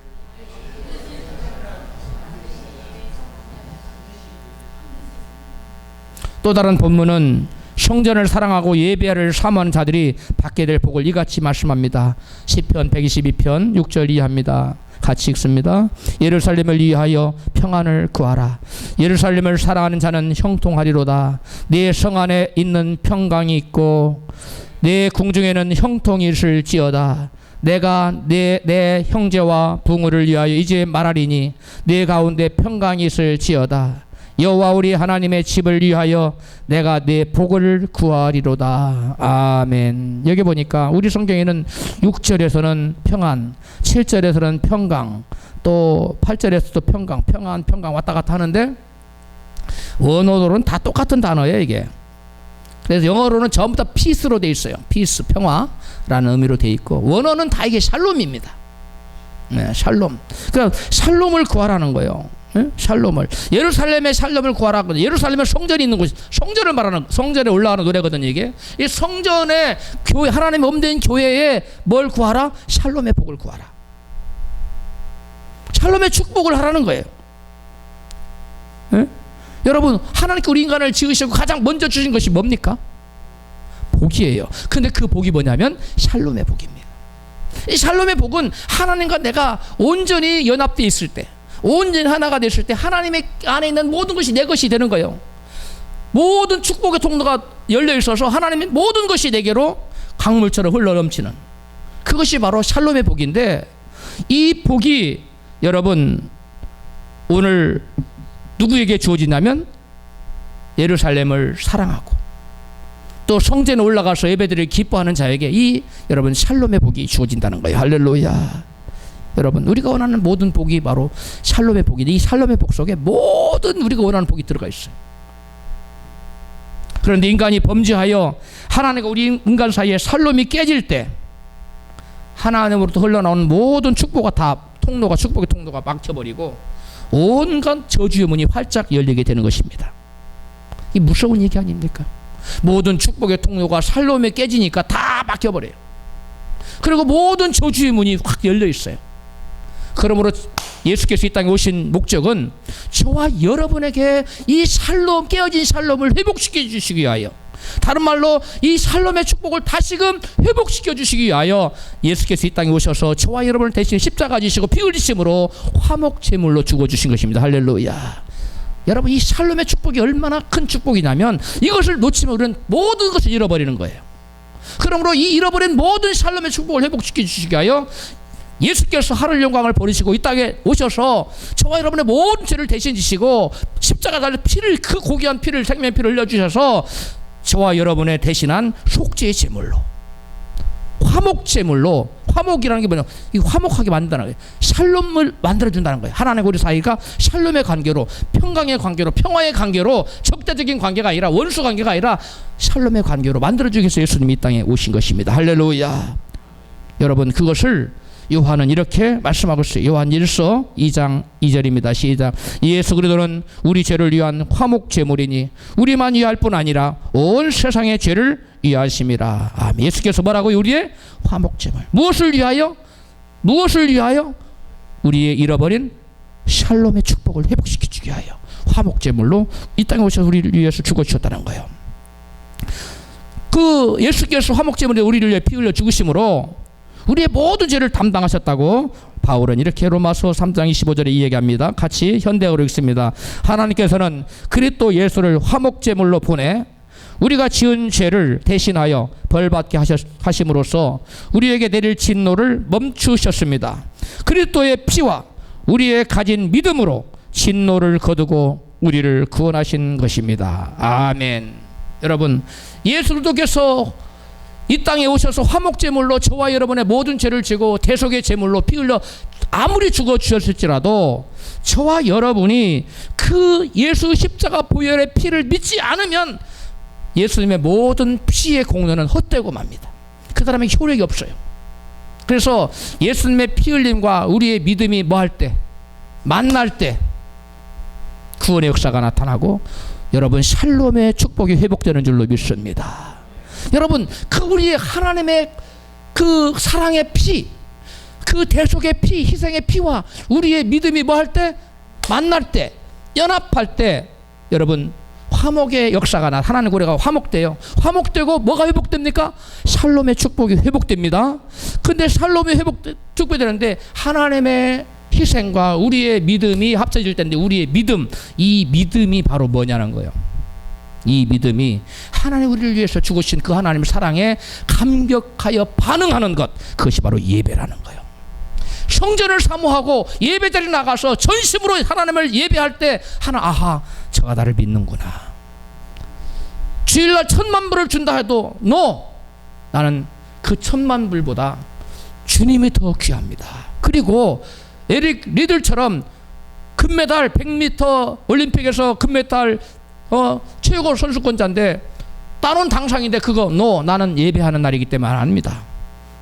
또 다른 본문은 성전을 사랑하고 예배를 사모하는 자들이 받게 될 복을 이같이 말씀합니다. 시편 122편 6절 이하입니다. 같이 읽습니다. 예루살렘을 위하여 평안을 구하라. 예루살렘을 사랑하는 자는 형통하리로다. 네 성 안에 있는 평강이 있고 내 궁중에는 형통이 있을지어다. 내가 내 형제와 부모를 위하여 이제 말하리니 내 가운데 평강이 있을지어다. 여호와 우리 하나님의 집을 위하여 내가 내 복을 구하리로다. 아멘. 여기 보니까 우리 성경에는 6절에서는 평안, 7절에서는 평강, 또 8절에서도 평안 왔다 갔다 하는데 원어로는 다 똑같은 단어예요, 이게. 그래서 영어로는 전부 다 피스로 돼 있어요. 피스, 평화라는 의미로 돼 있고, 원어는 다 이게 샬롬입니다. 네, 샬롬. 그러니까 샬롬을 구하라는 거예요. 네? 샬롬을. 예루살렘의 샬롬을 구하라. 예루살렘에 성전이 있는 곳, 성전을 말하는, 성전에 올라가는 노래거든요, 이게. 이 성전의 교회, 하나님의 몸된 교회에 뭘 구하라? 샬롬의 복을 구하라. 샬롬의 축복을 하라는 거예요. 네? 여러분, 하나님께 우리 인간을 지으시고 가장 먼저 주신 것이 뭡니까? 복이에요. 근데 그 복이 뭐냐면 샬롬의 복입니다. 이 샬롬의 복은 하나님과 내가 온전히 연합되어 있을 때, 온전히 하나가 됐을 때 하나님의 안에 있는 모든 것이 내 것이 되는 거예요. 모든 축복의 통로가 열려 있어서 하나님의 모든 것이 내게로 강물처럼 흘러넘치는, 그것이 바로 샬롬의 복인데, 이 복이 여러분 오늘 누구에게 주어지냐면 예루살렘을 사랑하고 또 성전에 올라가서 예배드리를 기뻐하는 자에게 이 여러분 샬롬의 복이 주어진다는 거예요. 할렐루야. 여러분, 우리가 원하는 모든 복이 바로 샬롬의 복인데, 이 샬롬의 복 속에 모든 우리가 원하는 복이 들어가 있어요. 그런데 인간이 범죄하여 하나님과 우리 인간 사이에 샬롬이 깨질 때 하나님으로부터 흘러나오는 모든 축복과 다 통로가, 축복의 통로가 막혀버리고 온갖 저주의 문이 활짝 열리게 되는 것입니다. 이 무서운 얘기 아닙니까? 모든 축복의 통로가 샬롬에 깨지니까 다 막혀버려요. 그리고 모든 저주의 문이 확 열려 있어요. 그러므로 예수께서 이 땅에 오신 목적은 저와 여러분에게 이 샬롬, 깨어진 샬롬을 회복시켜 주시기 위하여, 다른 말로 이 샬롬의 축복을 다시금 회복시켜 주시기 위하여 예수께서 이 땅에 오셔서 저와 여러분을 대신 십자가 지시고 피 흘리심으로 화목 제물로 죽어주신 것입니다. 할렐루야. 여러분, 이 샬롬의 축복이 얼마나 큰 축복이냐면 이것을 놓치면 우리는 모든 것을 잃어버리는 거예요. 그러므로 이 잃어버린 모든 샬롬의 축복을 회복시켜 주시기 위하여 예수께서 하늘 영광을 버리시고 이 땅에 오셔서 저와 여러분의 모든 죄를 대신 지시고 십자가 달려 피를, 그 고귀한 피를, 생명의 피를 흘려주셔서 저와 여러분의 대신한 속죄의 제물로, 화목 제물로, 화목이라는 게 뭐냐, 이 화목하게 만든다는 거예요. 샬롬을 만들어준다는 거예요. 하나님과 우리 사이가 샬롬의 관계로, 평강의 관계로, 평화의 관계로, 적대적인 관계가 아니라, 원수 관계가 아니라 샬롬의 관계로 만들어주기 위해서 예수님이 이 땅에 오신 것입니다. 할렐루야. 여러분, 그것을 요한은 이렇게 말씀하고 있어요. 요한 1서 2장 2절입니다. 시작. 예수 그리스도는 우리 죄를 위한 화목 제물이니 우리만 위할 뿐 아니라 온 세상의 죄를 위하심이라. 아멘. 예수께서 뭐라고요? 우리의 화목 제물. 무엇을 위하여? 무엇을 위하여? 우리의 잃어버린 샬롬의 축복을 회복시키기 위하여 화목 제물로 이 땅에 오셔서 우리를 위해서 죽어주셨다는 거예요. 그 예수께서 화목 제물에 우리를 위해 피 흘려 죽으심으로 우리의 모든 죄를 담당하셨다고 바울은 이렇게 로마서 3장 25절에 이야기합니다. 같이 현대어로 읽습니다. 하나님께서는 그리스도 예수를 화목제물로 보내 우리가 지은 죄를 대신하여 벌받게 하심으로써 우리에게 내릴 진노를 멈추셨습니다. 그리스도의 피와 우리의 가진 믿음으로 진노를 거두고 우리를 구원하신 것입니다. 아멘. 여러분, 예수 그리스도께서 이 땅에 오셔서 화목제물로 저와 여러분의 모든 죄를 지고 대속의 제물로 피 흘려 아무리 죽어주셨을지라도 저와 여러분이 그 예수 십자가 보혈의 피를 믿지 않으면 예수님의 모든 피의 공로는 헛되고 맙니다. 그 사람에게 효력이 없어요. 그래서 예수님의 피 흘림과 우리의 믿음이 뭐 할 때, 만날 때 구원의 역사가 나타나고 여러분 샬롬의 축복이 회복되는 줄로 믿습니다. 여러분, 그 우리의 하나님의 그 사랑의 피, 그 대속의 피, 희생의 피와 우리의 믿음이 뭐 할 때, 만날 때, 연합할 때 여러분 화목의 역사가 하나님과 우리가 화목돼요. 화목되고 뭐가 회복됩니까? 샬롬의 축복이 회복됩니다. 근데 샬롬이 축복이 되는데 하나님의 희생과 우리의 믿음이 합쳐질 텐데 우리의 믿음, 이 믿음이 바로 뭐냐는 거예요. 이 믿음이 하나님 우리를 위해서 죽으신 그 하나님의 사랑에 감격하여 반응하는 것, 그것이 바로 예배라는 거예요. 성전을 사모하고 예배자리에 나가서 전심으로 하나님을 예배할 때 아하, 저가 나를 믿는구나. 주일날 1000만 불을 준다 해도 나는 그 1000만 불보다 주님이 더 귀합니다. 그리고 에릭 리들처럼 금메달 100m 올림픽에서 금메달 최고 선수권자인데 따놓은 당상인데 그거 나는 예배하는 날이기 때문에 안 합니다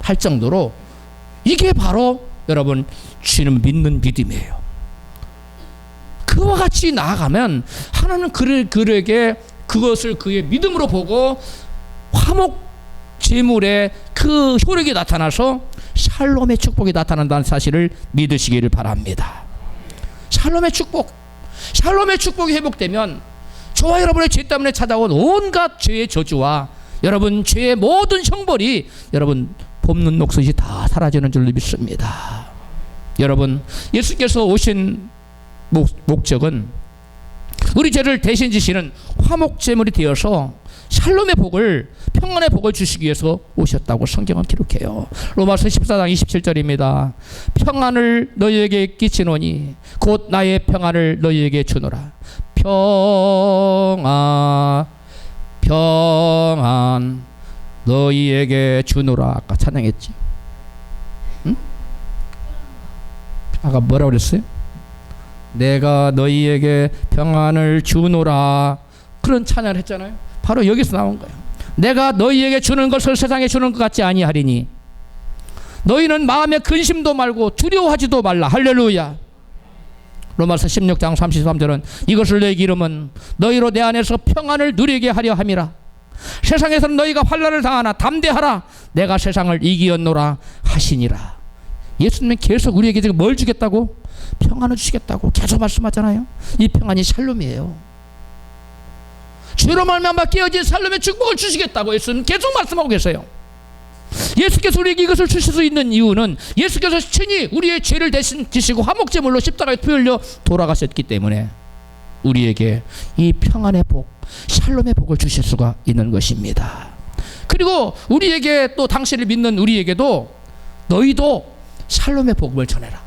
할 정도로 이게 바로 여러분 주님 믿는 믿음이에요. 그와 같이 나아가면 하나님은 그에게 그것을 그의 믿음으로 보고 화목 제물의 그 효력이 나타나서 샬롬의 축복이 나타난다는 사실을 믿으시기를 바랍니다. 샬롬의 축복이 회복되면 저와 여러분의 죄 때문에 찾아온 온갖 죄의 저주와 여러분 죄의 모든 형벌이 여러분 볶는 녹슬이 다 사라지는 줄로 믿습니다. 여러분 예수께서 오신 목적은 우리 죄를 대신 지시는 화목제물이 되어서 샬롬의 복을 평안의 복을 주시기 위해서 오셨다고 성경은 기록해요. 로마서 14장 27절입니다. 평안을 너희에게 끼치노니 곧 나의 평안을 너희에게 주노라. 평안 너희에게 주노라. 아까 찬양했지? 응? 아까 뭐라고 그랬어요? 내가 너희에게 평안을 주노라. 그런 찬양을 했잖아요. 바로 여기서 나온 거예요. 내가 너희에게 주는 것을 세상에 주는 것 같지 아니하리니 너희는 마음에 근심도 말고 두려워하지도 말라. 할렐루야. 로마서 16장 33절은 이것을 너희에게 이름은 너희로 내 안에서 평안을 누리게 하려 함이라. 세상에서는 너희가 환난을 당하나 담대하라. 내가 세상을 이기었노라 하시니라. 예수님은 계속 우리에게 지금 뭘 주겠다고? 평안을 주시겠다고 계속 말씀하잖아요. 이 평안이 샬롬이에요. 죄로 말미암아 깨어진 샬롬의 축복을 주시겠다고 예수는 계속 말씀하고 계세요. 예수께서 우리에게 이것을 주실 수 있는 이유는 예수께서 친히 우리의 죄를 대신 지시고 화목제물로 십자가에 피 흘려 돌아가셨기 때문에 우리에게 이 평안의 복, 샬롬의 복을 주실 수가 있는 것입니다. 그리고 우리에게 또 당신을 믿는 우리에게도 너희도 샬롬의 복음을 전해라.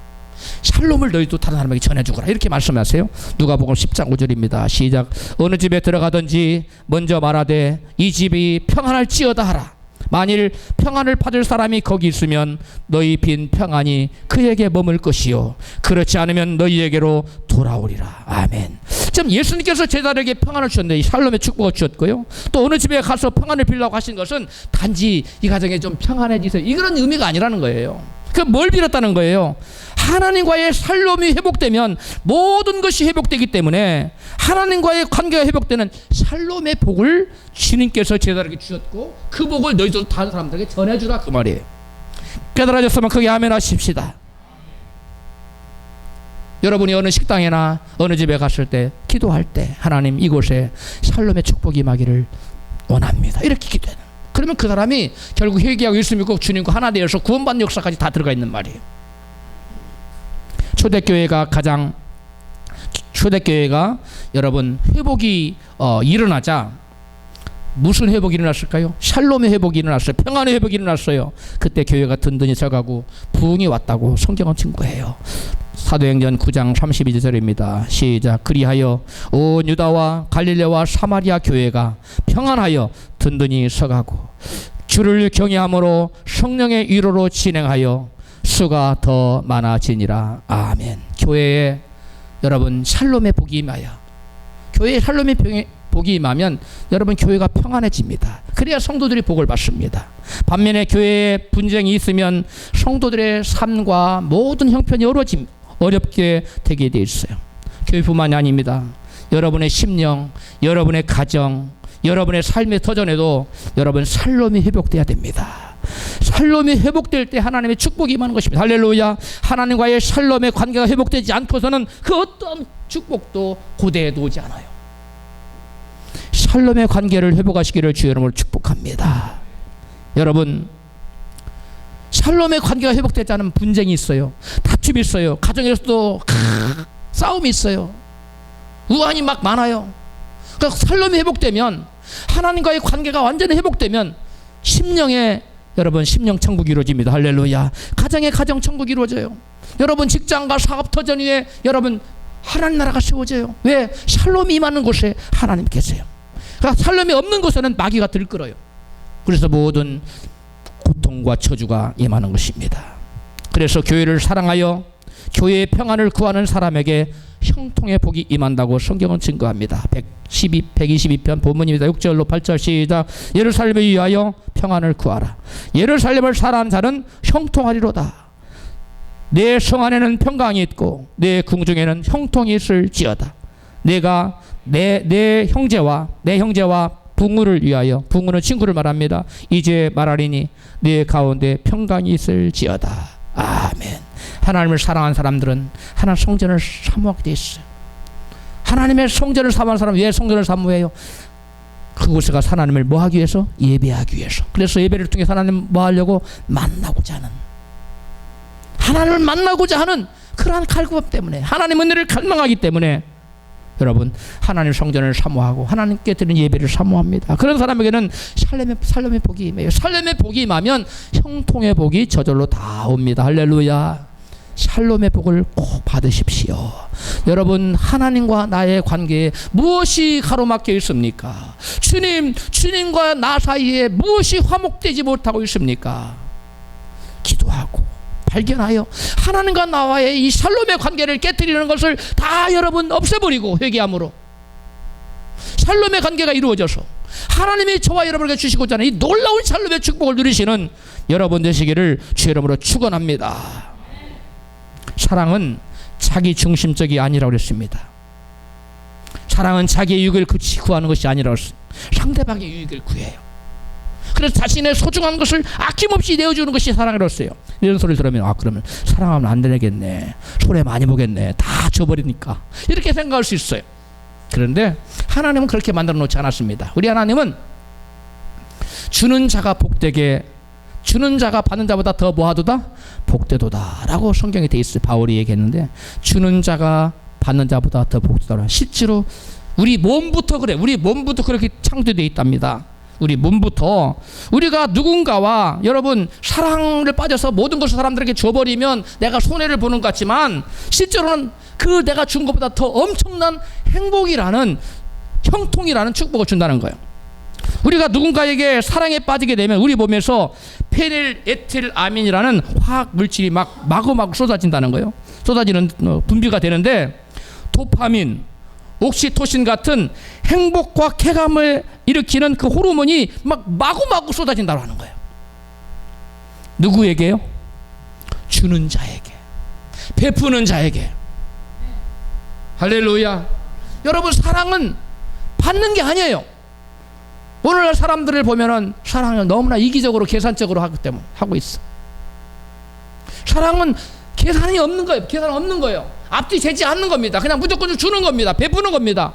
샬롬을 너희도 다른 사람에게 전해주거라. 이렇게 말씀하세요. 누가복음 10장 5절입니다. 시작. 어느 집에 들어가든지 먼저 말하되 이 집이 평안할지어다 하라. 만일 평안을 받을 사람이 거기 있으면 너희 빈 평안이 그에게 머물 것이요 그렇지 않으면 너희에게로 돌아오리라. 아멘. 지금 예수님께서 제자들에게 평안을 주셨는데 샬롬의 축복을 주셨고요. 또 어느 집에 가서 평안을 빌라고 하신 것은 단지 이 가정에 좀 평안해지세요 이런 의미가 아니라는 거예요. 그 뭘 빌었다는 거예요? 하나님과의 샬롬이 회복되면 모든 것이 회복되기 때문에 하나님과의 관계가 회복되는 샬롬의 복을 주님께서 제자들에게 주셨고 그 복을 너희도 다른 사람들에게 전해주라 그 말이에요. 깨달아졌으면 크게 아멘 하십시다. 여러분이 어느 식당이나 어느 집에 갔을 때 기도할 때 하나님 이곳에 샬롬의 축복이 임하기를 원합니다. 이렇게 기도해요. 그러면 그 사람이 결국 회개하고 예수 믿고 주님과 하나 되어서 구원받는 역사까지 다 들어가 있는 말이에요. 초대교회가 여러분 회복이 일어나자 무슨 회복이 일어났을까요? 샬롬의 회복이 일어났어요. 평안의 회복이 일어났어요. 그때 교회가 든든히 서가고 부흥이 왔다고 성경은 증거해요. 사도행전 9장 32절입니다. 시작. 그리하여 온 유다와 갈릴레와 사마리아 교회가 평안하여 든든히 서가고 주를 경외함으로 성령의 위로로 진행하여 수가 더 많아지니라. 아멘. 교회에 여러분 샬롬의 복이 임하여 교회에 샬롬의 복이 임하면 여러분 교회가 평안해집니다. 그래야 성도들이 복을 받습니다. 반면에 교회에 분쟁이 있으면 성도들의 삶과 모든 형편이 어렵게 되게 돼 있어요. 교회뿐만이 아닙니다. 여러분의 심령, 여러분의 가정, 여러분의 삶의 터전에도 여러분 샬롬이 회복돼야 됩니다. 샬롬이 회복될 때 하나님의 축복이 임하는 것입니다. 할렐루야. 하나님과의 샬롬의 관계가 회복되지 않고서는 그 어떤 축복도 고대에도 오지 않아요. 샬롬의 관계를 회복하시기를 주의 이름으로 축복합니다. 여러분 샬롬의 관계가 회복되지 않으면 분쟁이 있어요. 다툼이 있어요. 가정에서도 싸움이 있어요. 우환이 막 많아요. 그러니까 샬롬이 회복되면 하나님과의 관계가 완전히 회복되면 심령에 여러분 심령 천국이 이루어집니다. 할렐루야. 가정의 가정 천국이 이루어져요. 여러분 직장과 사업 터전 위에 여러분 하나님 나라가 세워져요. 왜? 샬롬이 임하는 곳에 하나님 계세요. 그러니까 샬롬이 없는 곳에는 마귀가 들끓어요. 그래서 모든 고통과 저주가 임하는 것입니다. 그래서 교회를 사랑하여 교회의 평안을 구하는 사람에게 형통의 복이 임한다고 성경은 증거합니다. 122편 본문입니다. 6절로 8절 시작. 예루살렘을 위하여 평안을 구하라. 예루살렘을 사랑하는 자는 형통하리로다. 내 성 안에는 평강이 있고 내 궁중에는 형통이 있을지어다. 내가 내 형제와 붕우를 위하여, 붕우는 친구를 말합니다. 이제 말하리니 내 가운데 평강이 있을지어다. 아멘. 하나님을 사랑하는 사람들은 하나님 성전을 사모하게 돼 있어요. 하나님의 성전을 사모하는 사람은 왜 성전을 사모해요? 그곳에 가서 하나님을 뭐 하기 위해서? 예배하기 위해서. 그래서 예배를 통해 하나님 뭐 하려고? 만나고자 하는, 하나님을 만나고자 하는 그러한 갈구함 때문에, 하나님 은혜를 갈망하기 때문에 여러분 하나님 성전을 사모하고 하나님께 드리는 예배를 사모합니다. 그런 사람에게는 샬롬의 복이 임해요. 샬롬의 복이 임하면 형통의 복이 저절로 다 옵니다. 할렐루야. 샬롬의 복을 꼭 받으십시오. 여러분 하나님과 나의 관계에 무엇이 가로막혀 있습니까? 주님과 나 사이에 무엇이 화목되지 못하고 있습니까? 기도하고 발견하여 하나님과 나와의 이 샬롬의 관계를 깨뜨리는 것을 다 여러분 없애버리고 회개함으로 샬롬의 관계가 이루어져서 하나님이 저와 여러분에게 주시고자 하는 이 놀라운 샬롬의 축복을 누리시는 여러분 되시기를 주의 이름으로 축원합니다. 사랑은 자기 중심적이 아니라고 그랬습니다. 사랑은 자기의 유익을 구하는 것이 아니라고 했습니다. 상대방의 유익을 구해요. 그래서 자신의 소중한 것을 아낌없이 내어주는 것이 사랑이라고 했어요. 이런 소리를 들으면 그러면 사랑하면 안 되겠네, 손해 많이 보겠네, 다 줘버리니까, 이렇게 생각할 수 있어요. 그런데 하나님은 그렇게 만들어 놓지 않았습니다. 우리 하나님은 주는 자가 복되게, 주는 자가 받는 자보다 더 뭐하도다? 복되도다 라고 성경에 돼 있어요. 바울이 얘기했는데 주는 자가 받는 자보다 더 복되도다. 실제로 우리 몸부터 그래. 우리 몸부터 그렇게 창조되어 있답니다. 우리 몸부터 우리가 누군가와 여러분 사랑을 빠져서 모든 것을 사람들에게 줘버리면 내가 손해를 보는 것 같지만 실제로는 그 내가 준 것보다 더 엄청난 행복이라는, 형통이라는 축복을 준다는 거예요. 우리가 누군가에게 사랑에 빠지게 되면 우리 몸에서 페닐에틸아민이라는 화학 물질이 마구마구 쏟아진다는 거예요. 쏟아지는 분비가 되는데 도파민, 옥시토신 같은 행복과 쾌감을 일으키는 그 호르몬이 마구마구 쏟아진다고 하는 거예요. 누구에게요? 주는 자에게, 베푸는 자에게. 할렐루야. 여러분 사랑은 받는 게 아니에요. 오늘날 사람들을 보면은 사랑을 너무나 이기적으로 계산적으로 하고 있어. 사랑은 계산이 없는 거예요. 계산 없는 거예요. 앞뒤 재지 않는 겁니다. 그냥 무조건 주는 겁니다. 베푸는 겁니다.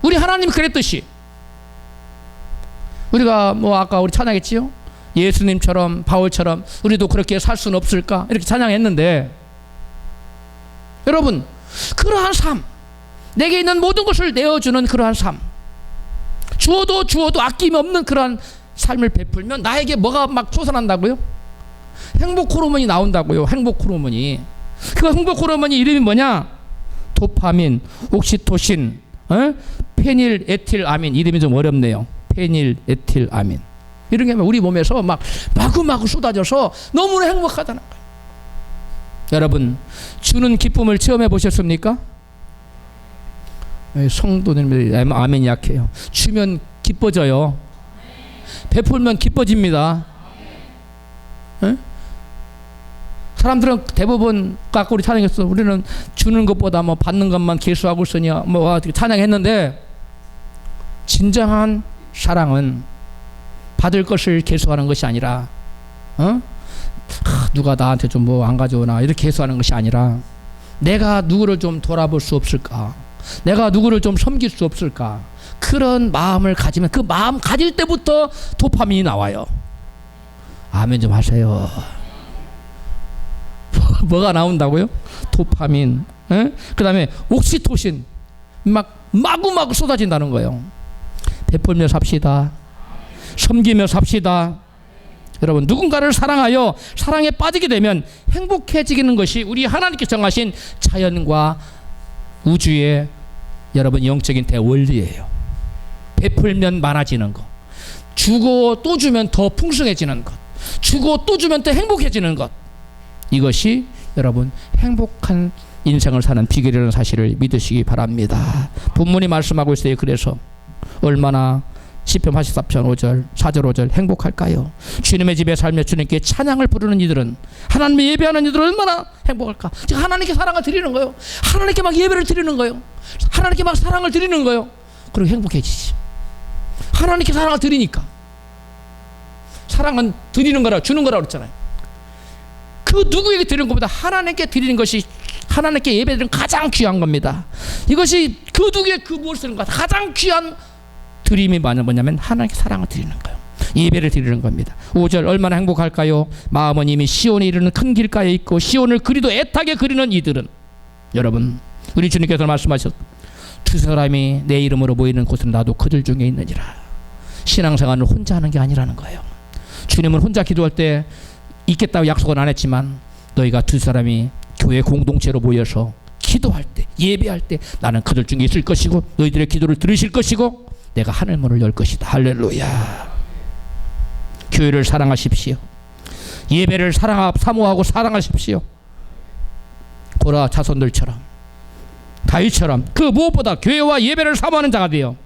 우리 하나님이 그랬듯이 우리가 아까 우리 찬양했지요? 예수님처럼 바울처럼 우리도 그렇게 살 수는 없을까? 이렇게 찬양했는데 여러분 그러한 삶, 내게 있는 모든 것을 내어주는 그러한 삶, 주어도 아낌이 없는 그러한 삶을 베풀면 나에게 뭐가 솟아난다고요? 행복 호르몬이 나온다고요. 행복 호르몬이. 그 행복 호르몬이 이름이 뭐냐? 도파민, 옥시토신, 페닐에틸아민. 이름이 좀 어렵네요. 페닐에틸아민. 이런 게 우리 몸에서 마구마구 쏟아져서 너무나 행복하다는 거예요. 여러분 주는 기쁨을 체험해 보셨습니까? 성도님들이 아멘이 약해요. 주면 기뻐져요. 베풀면 기뻐집니다. 에? 사람들은 대부분 아까 우리 찬양했어. 우리는 주는 것보다 받는 것만 계수하고 있으니 찬양했는데 진정한 사랑은 받을 것을 계수하는 것이 아니라 누가 나한테 좀 안 가져오나 이렇게 계수하는 것이 아니라 내가 누구를 좀 돌아볼 수 없을까, 내가 누구를 좀 섬길 수 없을까, 그런 마음을 가지면 그 마음 가질 때부터 도파민이 나와요. 아멘 좀 하세요. 뭐가 나온다고요? 도파민, 그 다음에 옥시토신, 마구마구 쏟아진다는 거예요. 베풀며 삽시다. 섬기며 삽시다. 여러분, 누군가를 사랑하여 사랑에 빠지게 되면 행복해지는 것이 우리 하나님께 정하신 자연과 우주의 여러분 영적인 대원리예요. 베풀면 많아지는 것, 주고 또 주면 더 풍성해지는 것, 주고 또 주면 더 행복해지는 것, 이것이 여러분 행복한 인생을 사는 비결이라는 사실을 믿으시기 바랍니다. 본문이 말씀하고 있어요. 그래서 얼마나 시편 84편 5절 4절 5절 행복할까요? 주님의 집에 살며 주님께 찬양을 부르는 이들은, 하나님의 예배하는 이들은 얼마나 행복할까? 지금 하나님께 사랑을 드리는 거예요. 하나님께 막 예배를 드리는 거예요. 하나님께 막 사랑을 드리는 거예요. 그리고 행복해지지. 하나님께 사랑을 드리니까. 사랑은 드리는 거라, 주는 거라고 그랬잖아요. 그 누구에게 드리는 것보다 하나님께 드리는 것이, 하나님께 예배드리는 가장 귀한 겁니다. 이것이 그 누구의 그 무엇을 것 가장 귀한 드림이 뭐냐면 하나님께 사랑을 드리는 거예요. 예배를 드리는 겁니다. 5절 얼마나 행복할까요? 마음은 이미 시온에 이르는 큰 길가에 있고 시온을 그리도 애타게 그리는 이들은, 여러분 우리 주님께서 말씀하셨, 두 사람이 내 이름으로 모이는 곳은 나도 그들 중에 있느니라. 신앙생활은 혼자 하는 게 아니라는 거예요. 주님은 혼자 기도할 때 있겠다고 약속은 안 했지만, 너희가 두 사람이 교회 공동체로 모여서 기도할 때, 예배할 때 나는 그들 중에 있을 것이고 너희들의 기도를 들으실 것이고 내가 하늘문을 열 것이다. 할렐루야. 교회를 사랑하십시오. 예배를 사모하고 사랑하십시오. 고라 자손들처럼, 다윗처럼 그 무엇보다 교회와 예배를 사모하는 자가 되어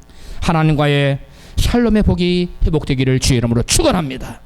하나님과의 샬롬의 복이 회복되기를 주의 이름으로 축원합니다.